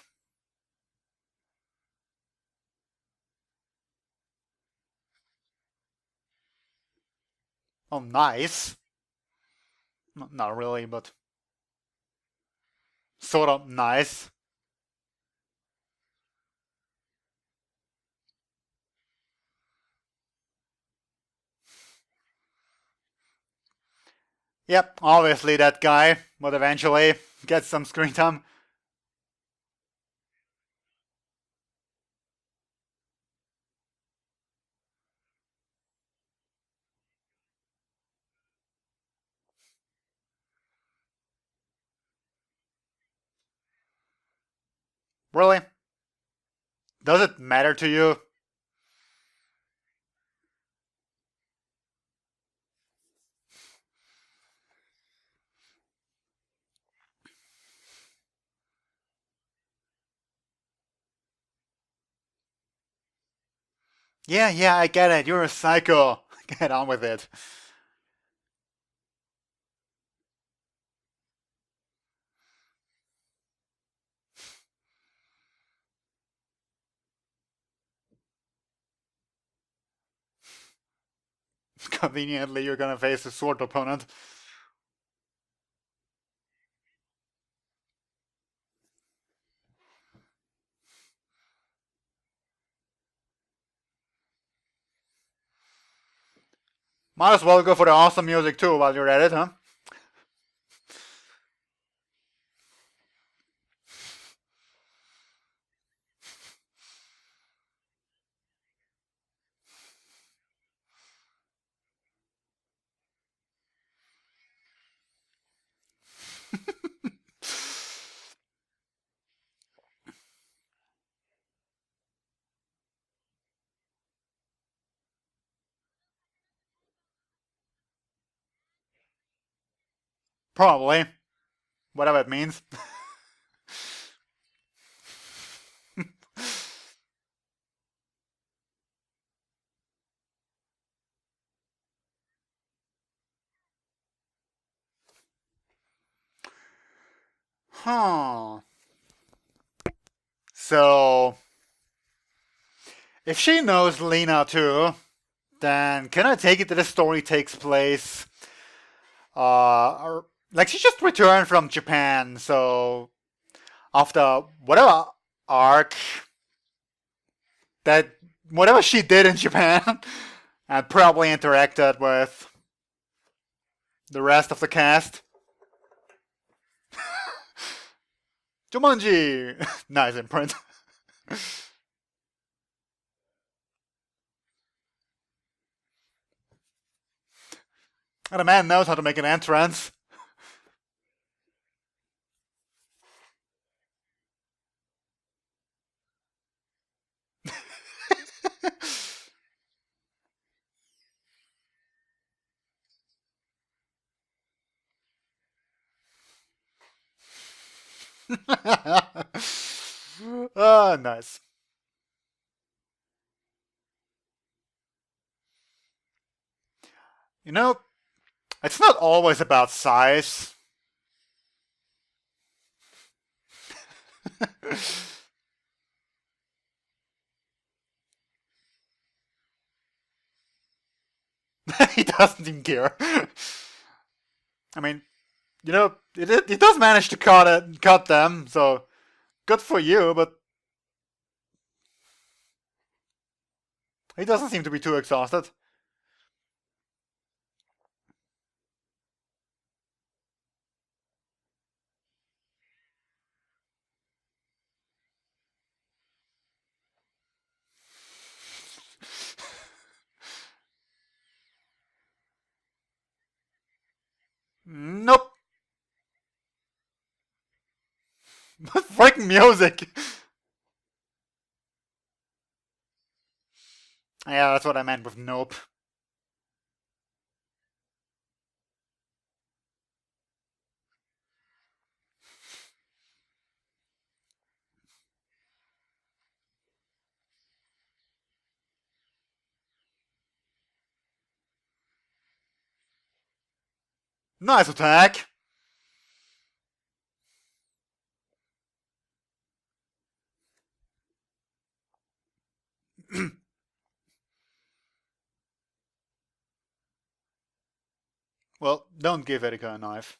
Oh, nice. Not really, but sort of nice. Yep, obviously that guy would eventually get some screen time. Really? Does it matter to you? Yeah, I get it. You're a psycho. Get on with it. Conveniently, you're gonna face a sword opponent. Might as well go for the awesome music too while you're at it, huh? Probably. Whatever it means. Huh. So, if she knows Lena too, then can I take it that the story takes place, or, like she just returned from Japan, so after whatever arc that whatever she did in Japan, and probably interacted with the rest of the cast. Jumanji, nice imprint. And a man knows how to make an entrance. Ah, nice. You know, it's not always about size. He doesn't even care. I mean, he does manage to cut them, so good for you. But he doesn't seem to be too exhausted. Nope. Freaking music! Yeah, that's what I meant with nope. Nice attack! Well, don't give Erika a knife.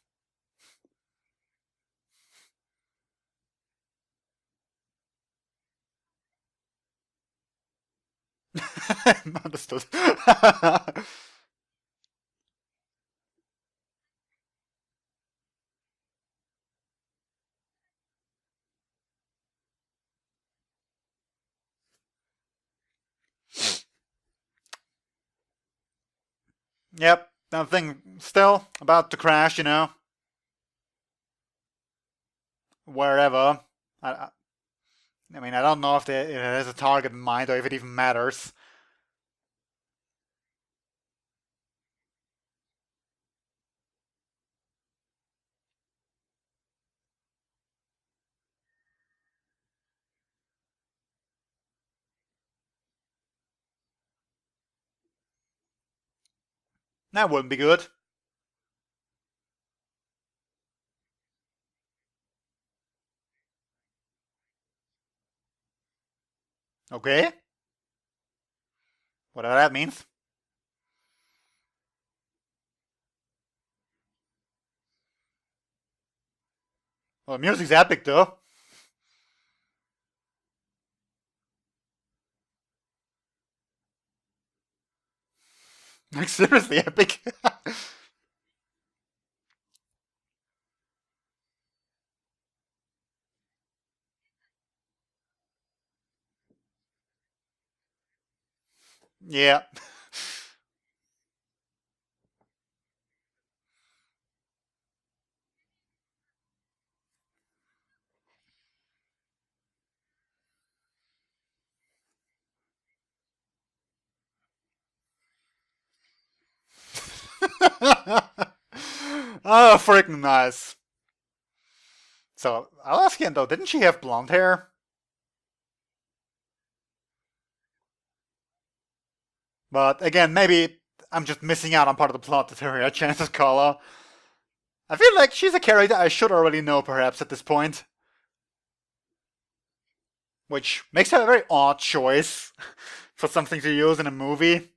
Understood. Yep, that thing still about to crash, you know? Wherever. I mean, I don't know if it has a target in mind or if it even matters. That wouldn't be good. Okay? Whatever that means. Well, the music's epic, though. Like, seriously epic. Yeah. Oh, freaking nice. So, I'll ask you though, didn't she have blonde hair? But again, maybe I'm just missing out on part of the plot that her hair changes color. I feel like she's a character I should already know perhaps at this point. Which makes her a very odd choice for something to use in a movie.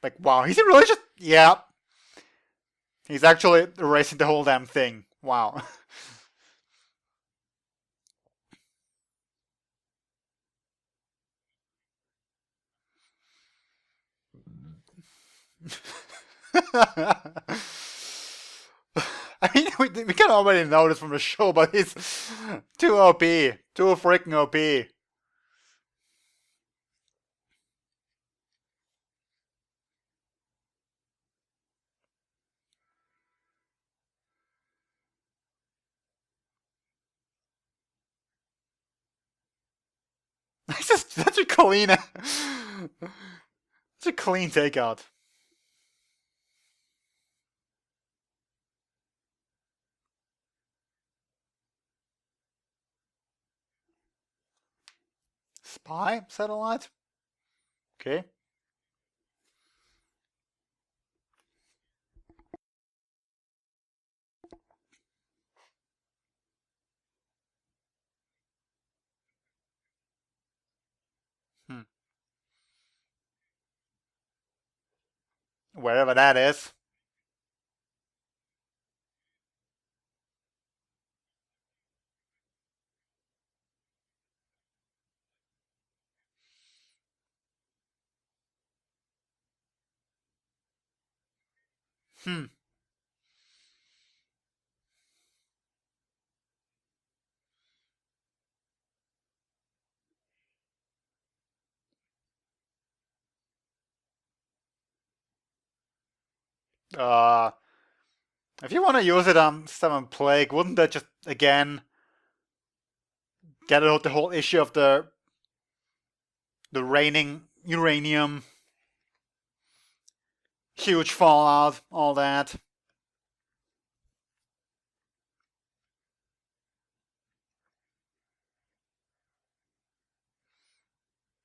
Like, wow, he's really just. Yeah. He's actually erasing the whole damn thing. Wow. I mean, we can already know this from the show, but he's too OP. Too freaking OP. It's just such a clean. It's a clean takeout. Spy satellite? Okay. Hmm. Wherever that is. Hmm. Uh, If you want to use it on Seven Plague, wouldn't that just, again, get out the whole issue of the raining uranium, huge fallout, all that?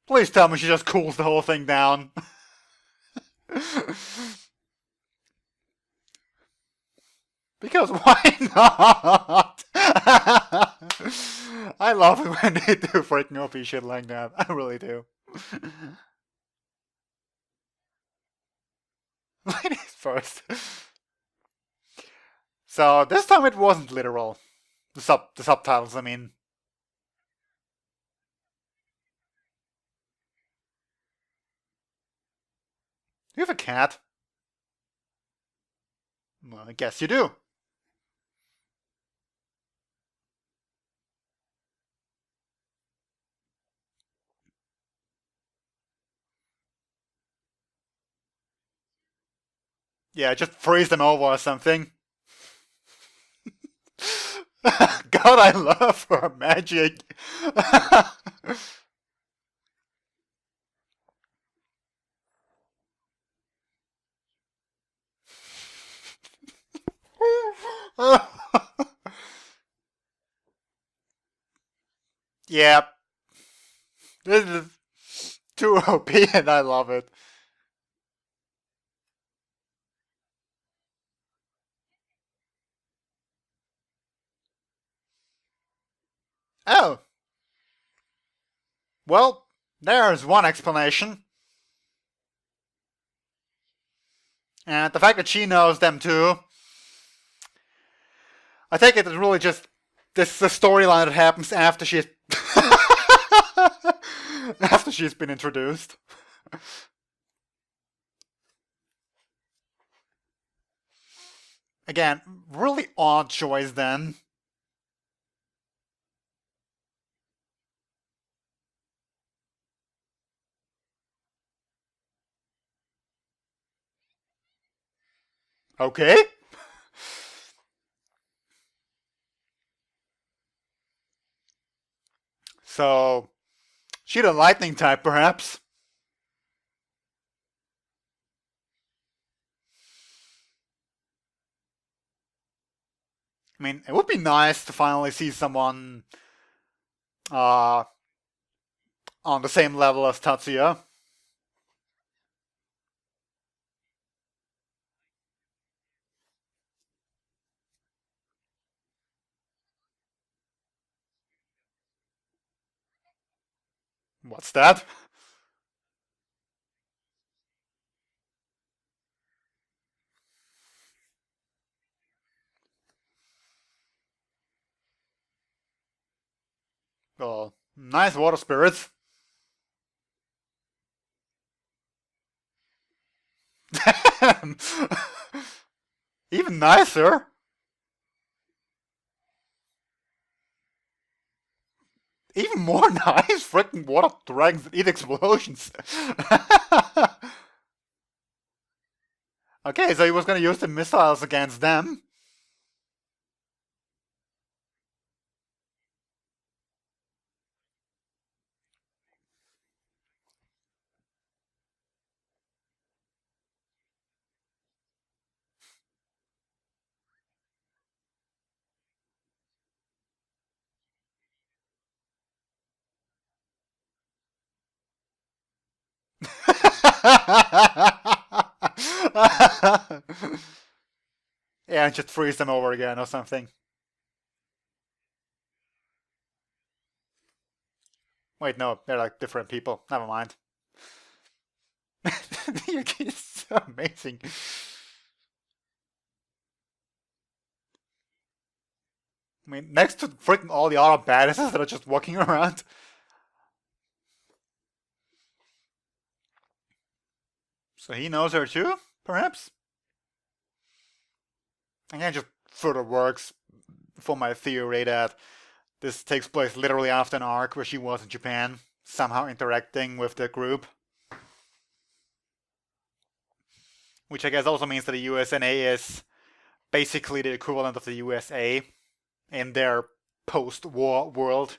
Please tell me she just cools the whole thing down. Because why not? I love it when they do freaking OP shit like that. I really do. Ladies first. So this time it wasn't literal. The subtitles, I mean. You have a cat? Well, I guess you do. Yeah, just freeze them over or something. God, I love her magic. Yeah, this is too OP and I love it. Oh, well, there's one explanation. And the fact that she knows them too. I think it's really just this the storyline that happens after she's after she's been introduced. Again, really odd choice then. Okay. So, she the lightning type, perhaps. I mean, it would be nice to finally see someone uh, on the same level as Tatsuya. What's that? Oh, nice water spirits. Damn! Even nicer. Even more nice. Freaking water dragons that eat explosions. Okay, so he was gonna use the missiles against them. Yeah, and just freeze them over again or something. Wait, no, they're like different people. Never mind. Yuki is so amazing. I mean, next to freaking all the other badasses that are just walking around. So he knows her too, perhaps? Again, just further works for my theory that this takes place literally after an arc where she was in Japan, somehow interacting with the group. Which I guess also means that the USNA is basically the equivalent of the USA in their post-war world.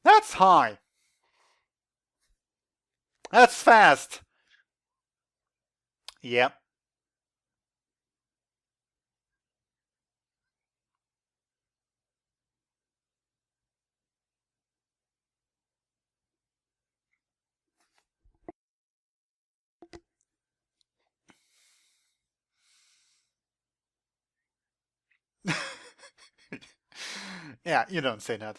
That's high. That's fast. Yep. Yeah, you don't say that.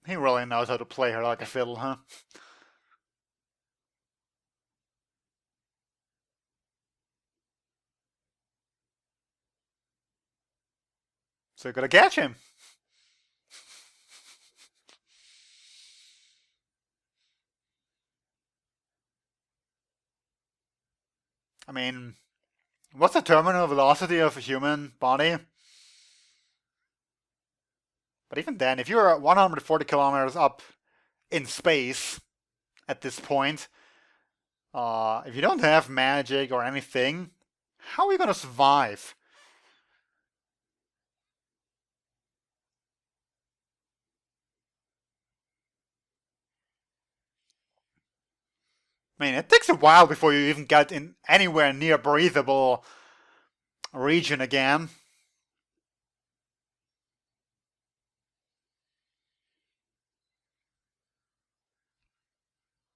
He really knows how to play her like a fiddle, huh? So you gotta catch him. I mean, what's the terminal velocity of a human body? But even then, if you're 140 kilometers up in space at this point, if you don't have magic or anything, how are you gonna survive? I mean, it takes a while before you even get in anywhere near breathable region again.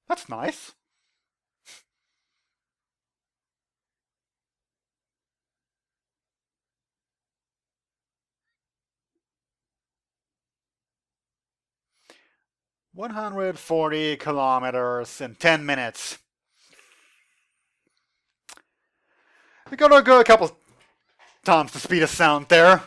That's nice. "140 kilometers in 10 minutes." We gotta go a couple times the speed of sound there.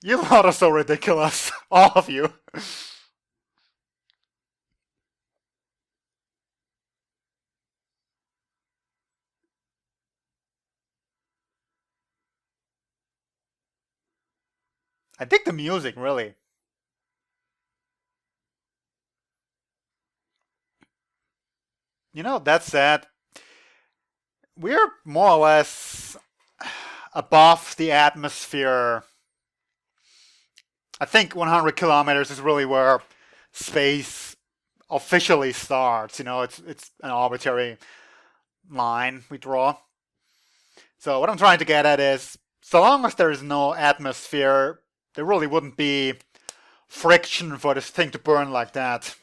You lot are so ridiculous, all of you. I dig the music, really. You know, that said, we're more or less above the atmosphere. I think 100 kilometers is really where space officially starts. You know, it's an arbitrary line we draw. So what I'm trying to get at is, so long as there is no atmosphere, there really wouldn't be friction for this thing to burn like that.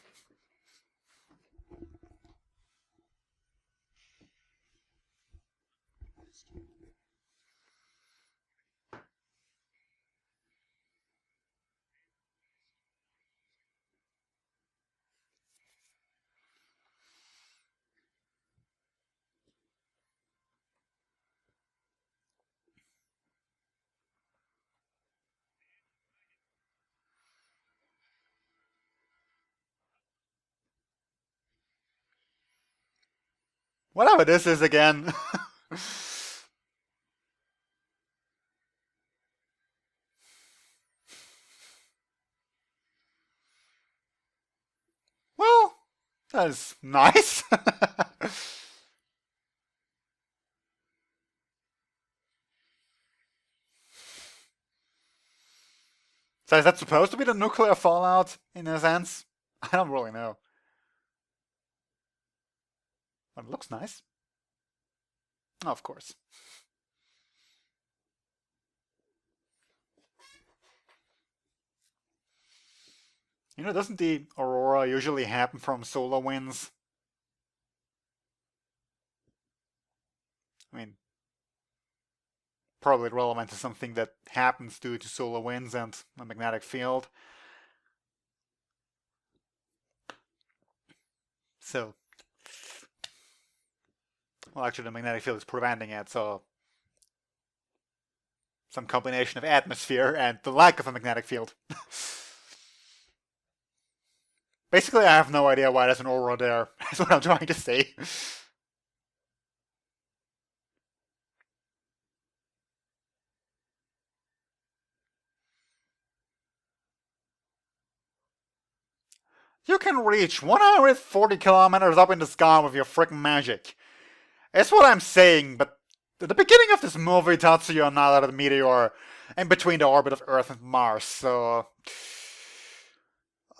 Whatever this is again. Well, that is nice. So is that supposed to be the nuclear fallout in a sense? I don't really know. But it looks nice. Oh, of course. You know, doesn't the aurora usually happen from solar winds? I mean, probably relevant to something that happens due to solar winds and a magnetic field. So, well, actually, the magnetic field is preventing it, so some combination of atmosphere and the lack of a magnetic field. Basically, I have no idea why there's an aura there. That's what I'm trying to say. You can reach 140 kilometers up in the sky with your freaking magic. That's what I'm saying, but at the beginning of this movie, Tatsuya annihilated a meteor in between the orbit of Earth and Mars, so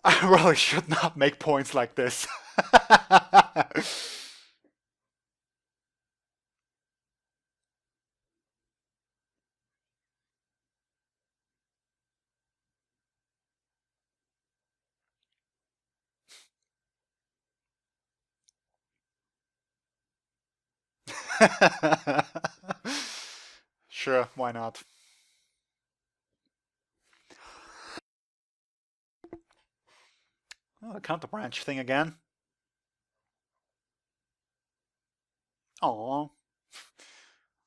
I really should not make points like this. Sure, why not? Oh, the counter branch thing again. Oh,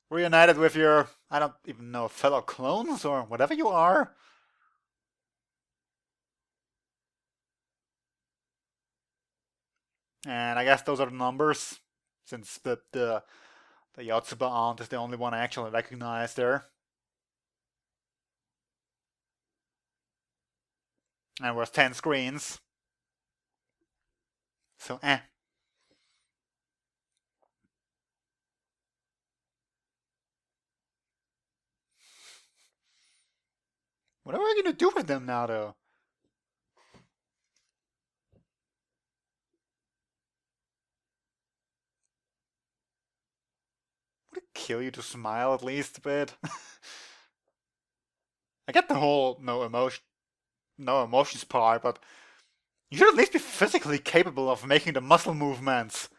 reunited with your, I don't even know, fellow clones or whatever you are. And I guess those are the numbers, since the Yotsuba aunt is the only one I actually recognize there. And there was 10 screens. So, eh. What are we gonna do with them now, though? Would it kill you to smile at least a bit? I get the whole no emotions part, but you should at least be physically capable of making the muscle movements.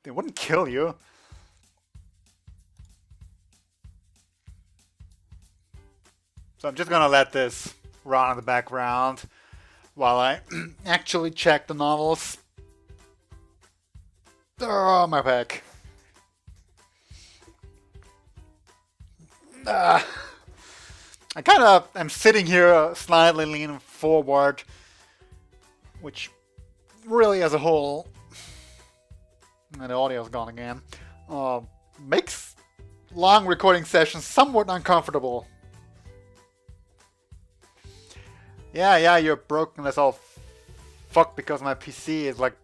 It wouldn't kill you. So I'm just gonna let this run in the background while I actually check the novels. Oh, my back. I kind of am sitting here slightly leaning forward, which really as a whole, and the audio's gone again, makes long recording sessions somewhat uncomfortable. Yeah, you're broken as all fuck because my PC is like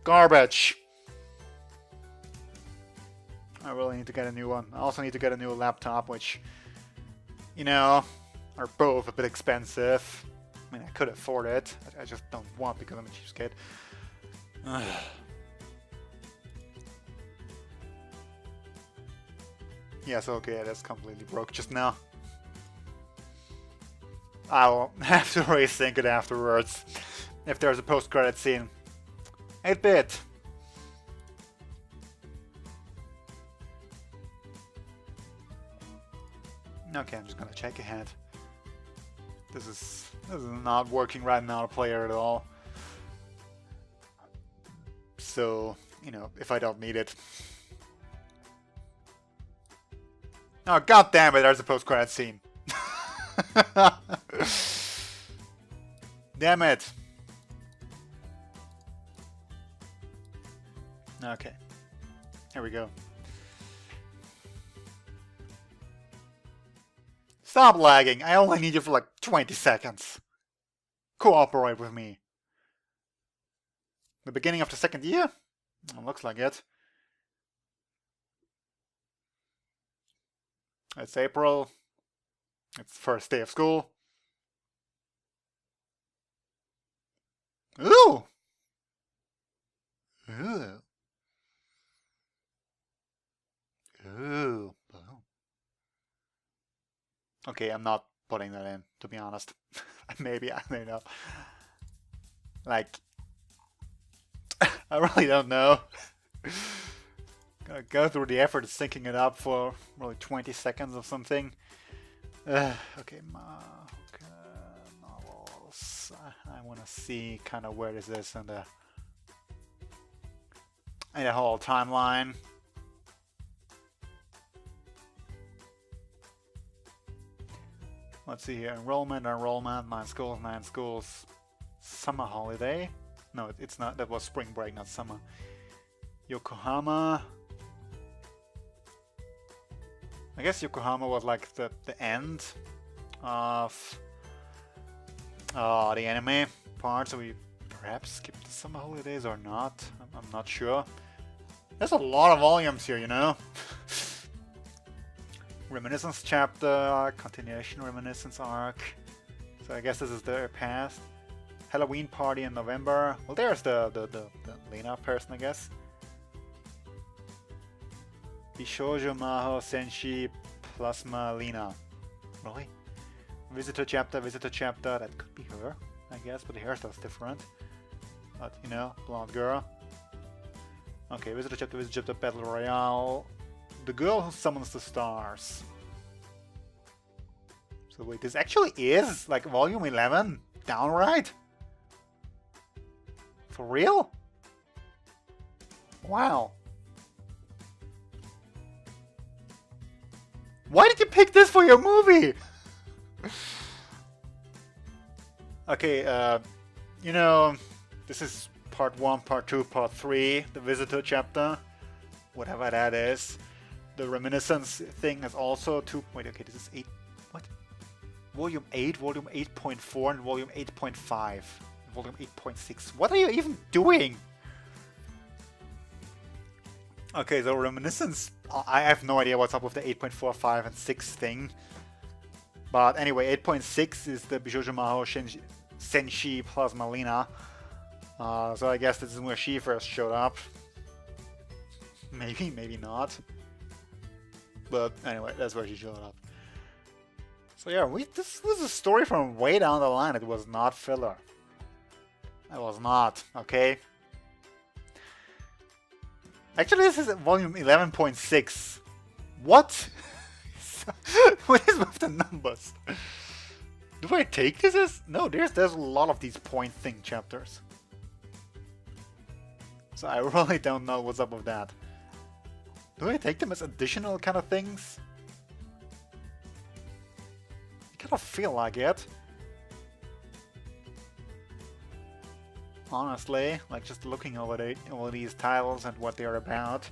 garbage. I really need to get a new one. I also need to get a new laptop, which, you know, are both a bit expensive. I mean, I could afford it. I just don't want because I'm a cheapskate. Yes, okay, that's completely broke just now. I'll have to resync it afterwards if there's a post-credit scene. 8-bit. Okay, I'm just gonna check ahead. This is not working right now to play it at all. So, you know, if I don't need it. Oh, god damn it, there's a post-credit scene. Damn it. Okay. Here we go. Stop lagging. I only need you for like 20 seconds. Cooperate with me. The beginning of the second year? Looks like it. It's April. It's the first day of school. Ooh! Ooh. Ooh. Okay, I'm not putting that in, to be honest. Maybe, I don't know. Like, I really don't know. Gotta go through the effort of syncing it up for really 20 seconds or something. Okay, Mahouka novels. I want to see kind of where this is in the whole timeline. Let's see here. Enrollment, 9 schools. Summer holiday. No, it's not. That was spring break, not summer. Yokohama. I guess Yokohama was like the end of the anime part, so we perhaps skipped the summer holidays or not. I'm not sure. There's a lot of volumes here, you know. Reminiscence chapter, continuation reminiscence arc. So I guess this is their past. Halloween party in November. Well, there's the Lena person, I guess. Bishoujo Maho Senshi Plasma Lena. Really? Visitor chapter, that could be her, I guess, but the hairstyle's different. But, you know, blonde girl. Okay, visitor chapter, battle royale. The girl who summons the stars. So wait, this actually is like volume 11? Downright? For real? Wow. Why did you pick this for your movie? Okay, you know, this is part 1, part 2, part 3, the visitor chapter, whatever that is. The reminiscence thing is also 2. Wait, okay, this is 8. What? Volume 8, volume 8.4, and volume 8.5, volume 8.6. What are you even doing? Okay, so reminiscence. I have no idea what's up with the 8.4, 5, and 6 thing. But anyway, 8.6 is the Bishoujo Maho Senshi Plasma Lena. So I guess this is where she first showed up. Maybe, maybe not. But anyway, that's where she showed up. So yeah, this was a story from way down the line. It was not filler. It was not, okay? Actually, this is volume 11.6. What? What is with the numbers? Do I take this as... No, there's a lot of these point thing chapters. So I really don't know what's up with that. Do I take them as additional kind of things? I kind of feel like it. Honestly, like just looking over all these titles and what they're about.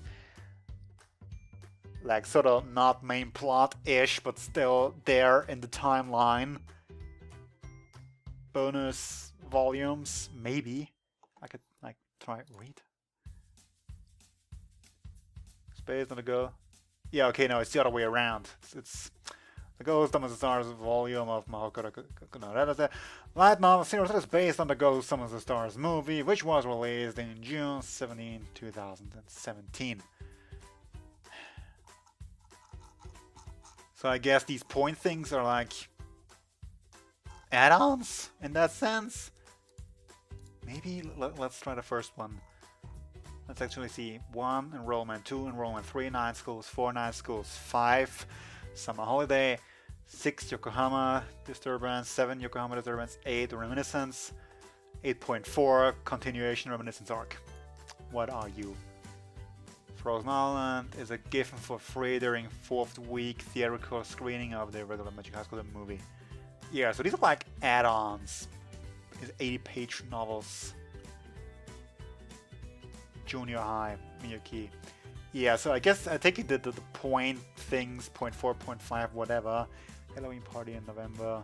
Like sort of not main plot-ish, but still there in the timeline. Bonus volumes, maybe. I could like try read. Based on the go. Yeah, okay, no, it's the other way around. It's the Ghost Summons the Stars volume of Mahouka. No, that is the light novel series that is based on the Ghost Summons the Stars movie, which was released in June 17, 2017. So I guess these point things are like add-ons in that sense. Maybe let's try the first one. Let's actually see 1 enrollment, 2 enrollment, 3 night schools, 4 night schools, 5 summer holiday, 6 Yokohama disturbance, 7 Yokohama disturbance, 8 reminiscence, 8.4 continuation reminiscence arc. What are you? Frozen Island is a given for free during 4th week theatrical screening of the regular Magic High School movie. Yeah, so these are like add-ons. These 80-page novels. Junior high, Miyuki. Yeah, so I guess I take it the point things, 0.4, 0.5, whatever. Halloween Party in November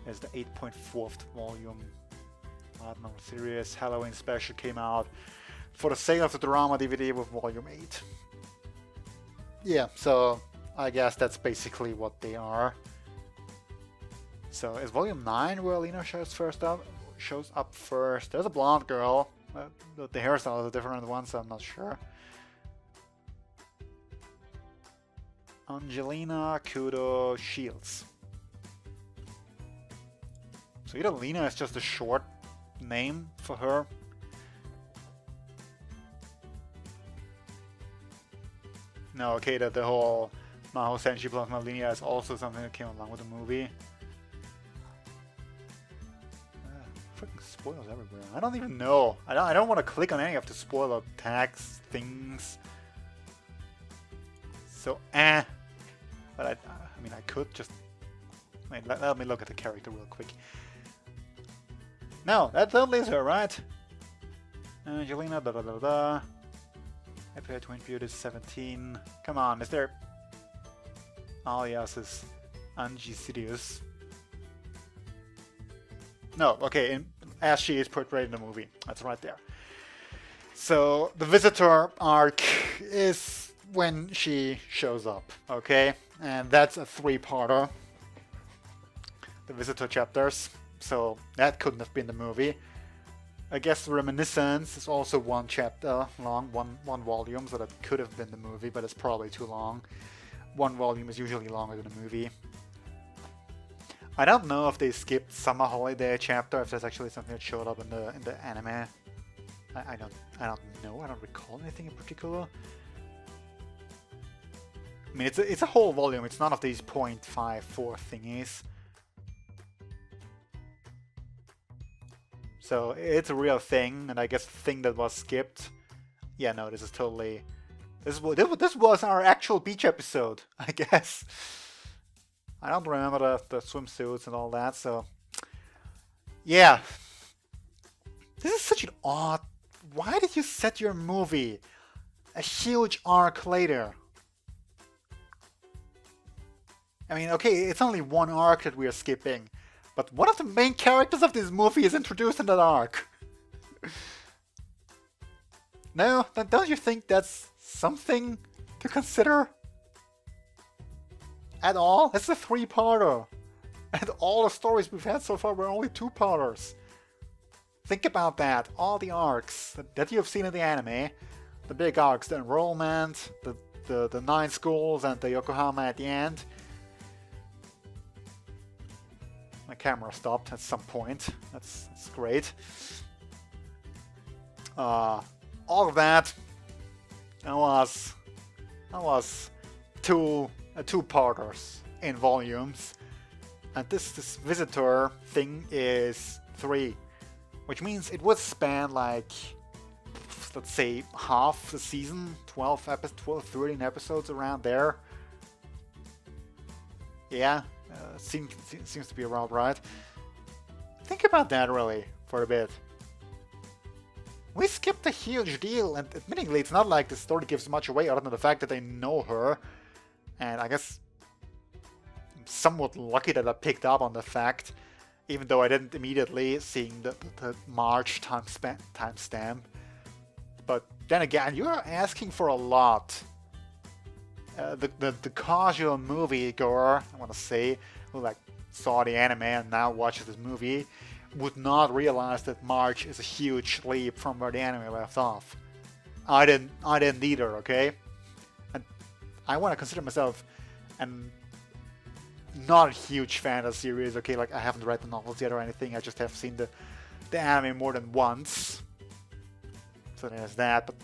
is the 8.4th volume. Art novel series. Halloween special came out for the sale of the drama DVD with volume 8. Yeah, so I guess that's basically what they are. So is volume 9 where Lena shows up first? There's a blonde girl. The hairstyle is a different one, so I'm not sure. Angelina Kudo Shields. So either Lena is just a short name for her. No, okay, that the whole Maho Senshi plus Malina is also something that came along with the movie. Freaking spoilers everywhere. I don't even know. I don't want to click on any of the spoiler tags things. So But I mean I could just let me look at the character real quick. No, that totally is her, right? Angelina, da da da da. Epic Twin Beauty 17. Come on, is there... alias is Angie Sirius. No, okay, as she is portrayed in the movie. That's right there. So, the Visitor arc is when she shows up, okay? And that's a 3-parter. The Visitor chapters. So, that couldn't have been the movie. I guess Reminiscence is also 1 chapter long, one volume, so that could have been the movie, but it's probably too long. 1 volume is usually longer than a movie. I don't know if they skipped Summer Holiday chapter, if there's actually something that showed up in the anime. I don't know. I don't recall anything in particular. I mean, it's a whole volume. It's none of these 0.54 thingies. So it's a real thing, and I guess the thing that was skipped. Yeah, no, this is totally. This was our actual beach episode, I guess. I don't remember the swimsuits and all that, so yeah. This is such an odd. Why did you set your movie a huge arc later? I mean, okay, it's only 1 arc that we are skipping, but one of the main characters of this movie is introduced in that arc. No, don't you think that's something to consider? At all? It's a 3-parter. And all the stories we've had so far were only 2-parters. Think about that. All the arcs that you've seen in the anime, the big arcs, the enrollment, the 9 schools, and the Yokohama at the end. My camera stopped at some point. That's great. All of that was 2-parters in volumes, and this Visitor thing is 3, which means it would span like, let's say, half the season, 13 episodes around there. Yeah, seems to be around right. Think about that really for a bit. We skipped a huge deal, and admittingly, it's not like the story gives much away other than the fact that they know her. And I guess I'm somewhat lucky that I picked up on the fact, even though I didn't immediately, seeing the March timestamp. But then again, you're asking for a lot. The casual moviegoer, I want to say, who like saw the anime and now watches this movie, would not realize that March is a huge leap from where the anime left off. I didn't either, okay? And I want to consider myself not a huge fan of the series, okay? Like, I haven't read the novels yet or anything, I just have seen the anime more than once. So there's that, but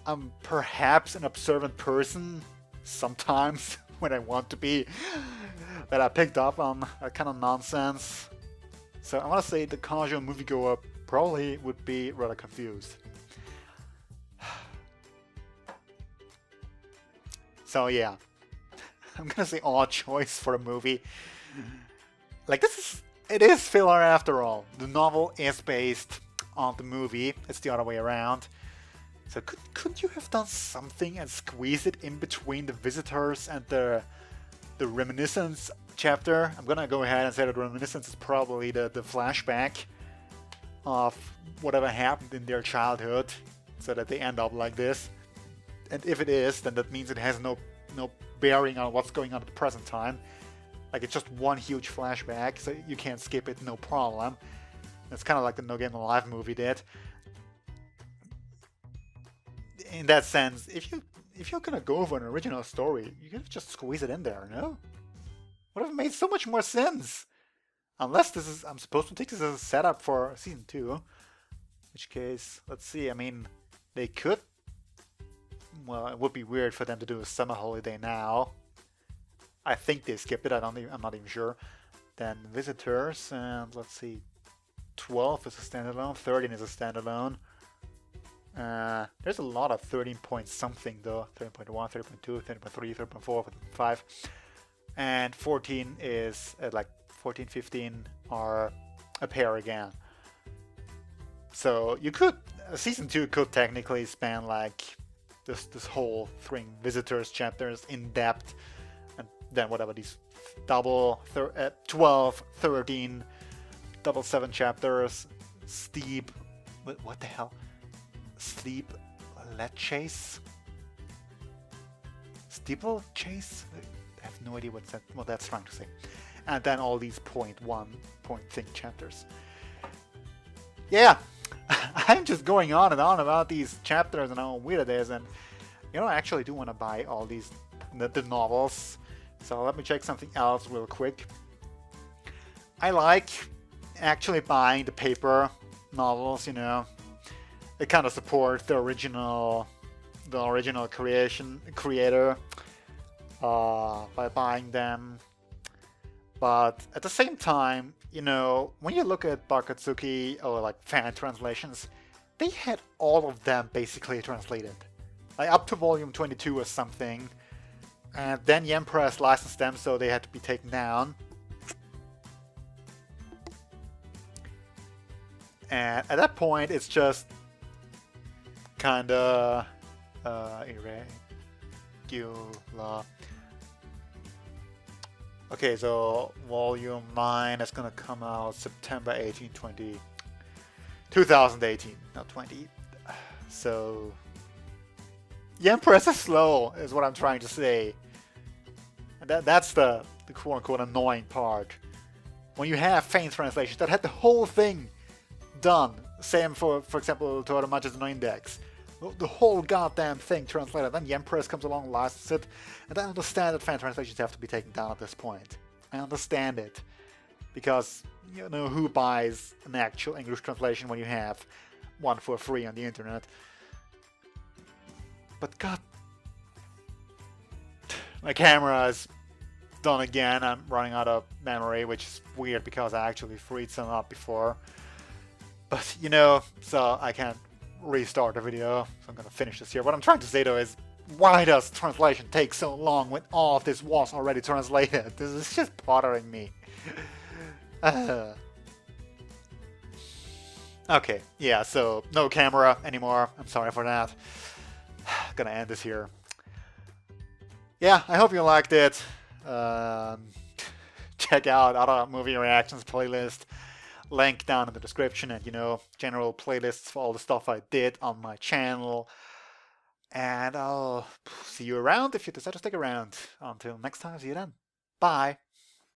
I'm perhaps an observant person sometimes when I want to be, that I picked up on that kind of nonsense. So I want to say the casual moviegoer probably would be rather confused. So yeah, I'm gonna say odd choice for a movie. Like it is filler after all. The novel is based on the movie. It's the other way around. So couldn't you have done something and squeeze it in between the Visitors and the Reminiscence chapter? I'm gonna go ahead and say that Reminiscence is probably the flashback of whatever happened in their childhood, so that they end up like this. And if it is, then that means it has no bearing on what's going on at the present time. Like, it's just one huge flashback, so you can't skip it, no problem. It's kind of like the No Game No Life movie did. In that sense, if you're gonna go for an original story, you can just squeeze it in there, no? Would have made so much more sense. Unless I'm supposed to take this as a setup for season 2. In which case, let's see, I mean, they could. Well, it would be weird for them to do a summer holiday now. I think they skipped it, I'm not even sure. Then Visitors, and let's see, 12 is a standalone, 13 is a standalone. There's a lot of 13 point something though, 13.1, 13.2, 13.3, 13.4, 13.5. And 14 is like 14, 15 are appear again. So you could, season 2 could technically span like this whole thing, visitors chapters in depth, and then whatever these 12, 13, double 7 chapters, steep, what the hell? Steep chase? Steeple chase? I have no idea what that's trying to say. And then all these point thing chapters. Yeah, I'm just going on and on about these chapters and how weird it is, and you know, I actually do want to buy all these the novels. So let me check something else real quick. I like actually buying the paper novels, you know. They kind of support the original creator by buying them. But at the same time, you know, when you look at Bakatsuki or like fan translations, they had all of them basically translated, like up to volume 22 or something. And then Yen Press licensed them, so they had to be taken down. And at that point, it's just kind of irregular. Okay, so volume 9 is gonna come out September 18, 2018, not 20. So Yen Press is slow, is what I'm trying to say. And that's the quote-unquote annoying part. When you have fan translations that had the whole thing done, same for example, Toyota Matches no Index, the whole goddamn thing translated, then Yen Press comes along, licenses it, and I understand that fan translations have to be taken down at this point. I understand it, because you know who buys an actual English translation when you have one for free on the internet. But god, my camera is done again. I'm running out of memory, which is weird because I actually freed some up before. But you know, so I can't restart the video, so I'm gonna finish this here. What I'm trying to say though is, why does translation take so long when all of this was already translated? This is just bothering me. Okay, yeah, so no camera anymore. I'm sorry for that. Gonna end this here. Yeah, I hope you liked it. Check out other movie reactions playlist. Link down in the description, and you know, general playlists for all the stuff I did on my channel. And I'll see you around if you decide to stick around. Until next time, see you then. Bye.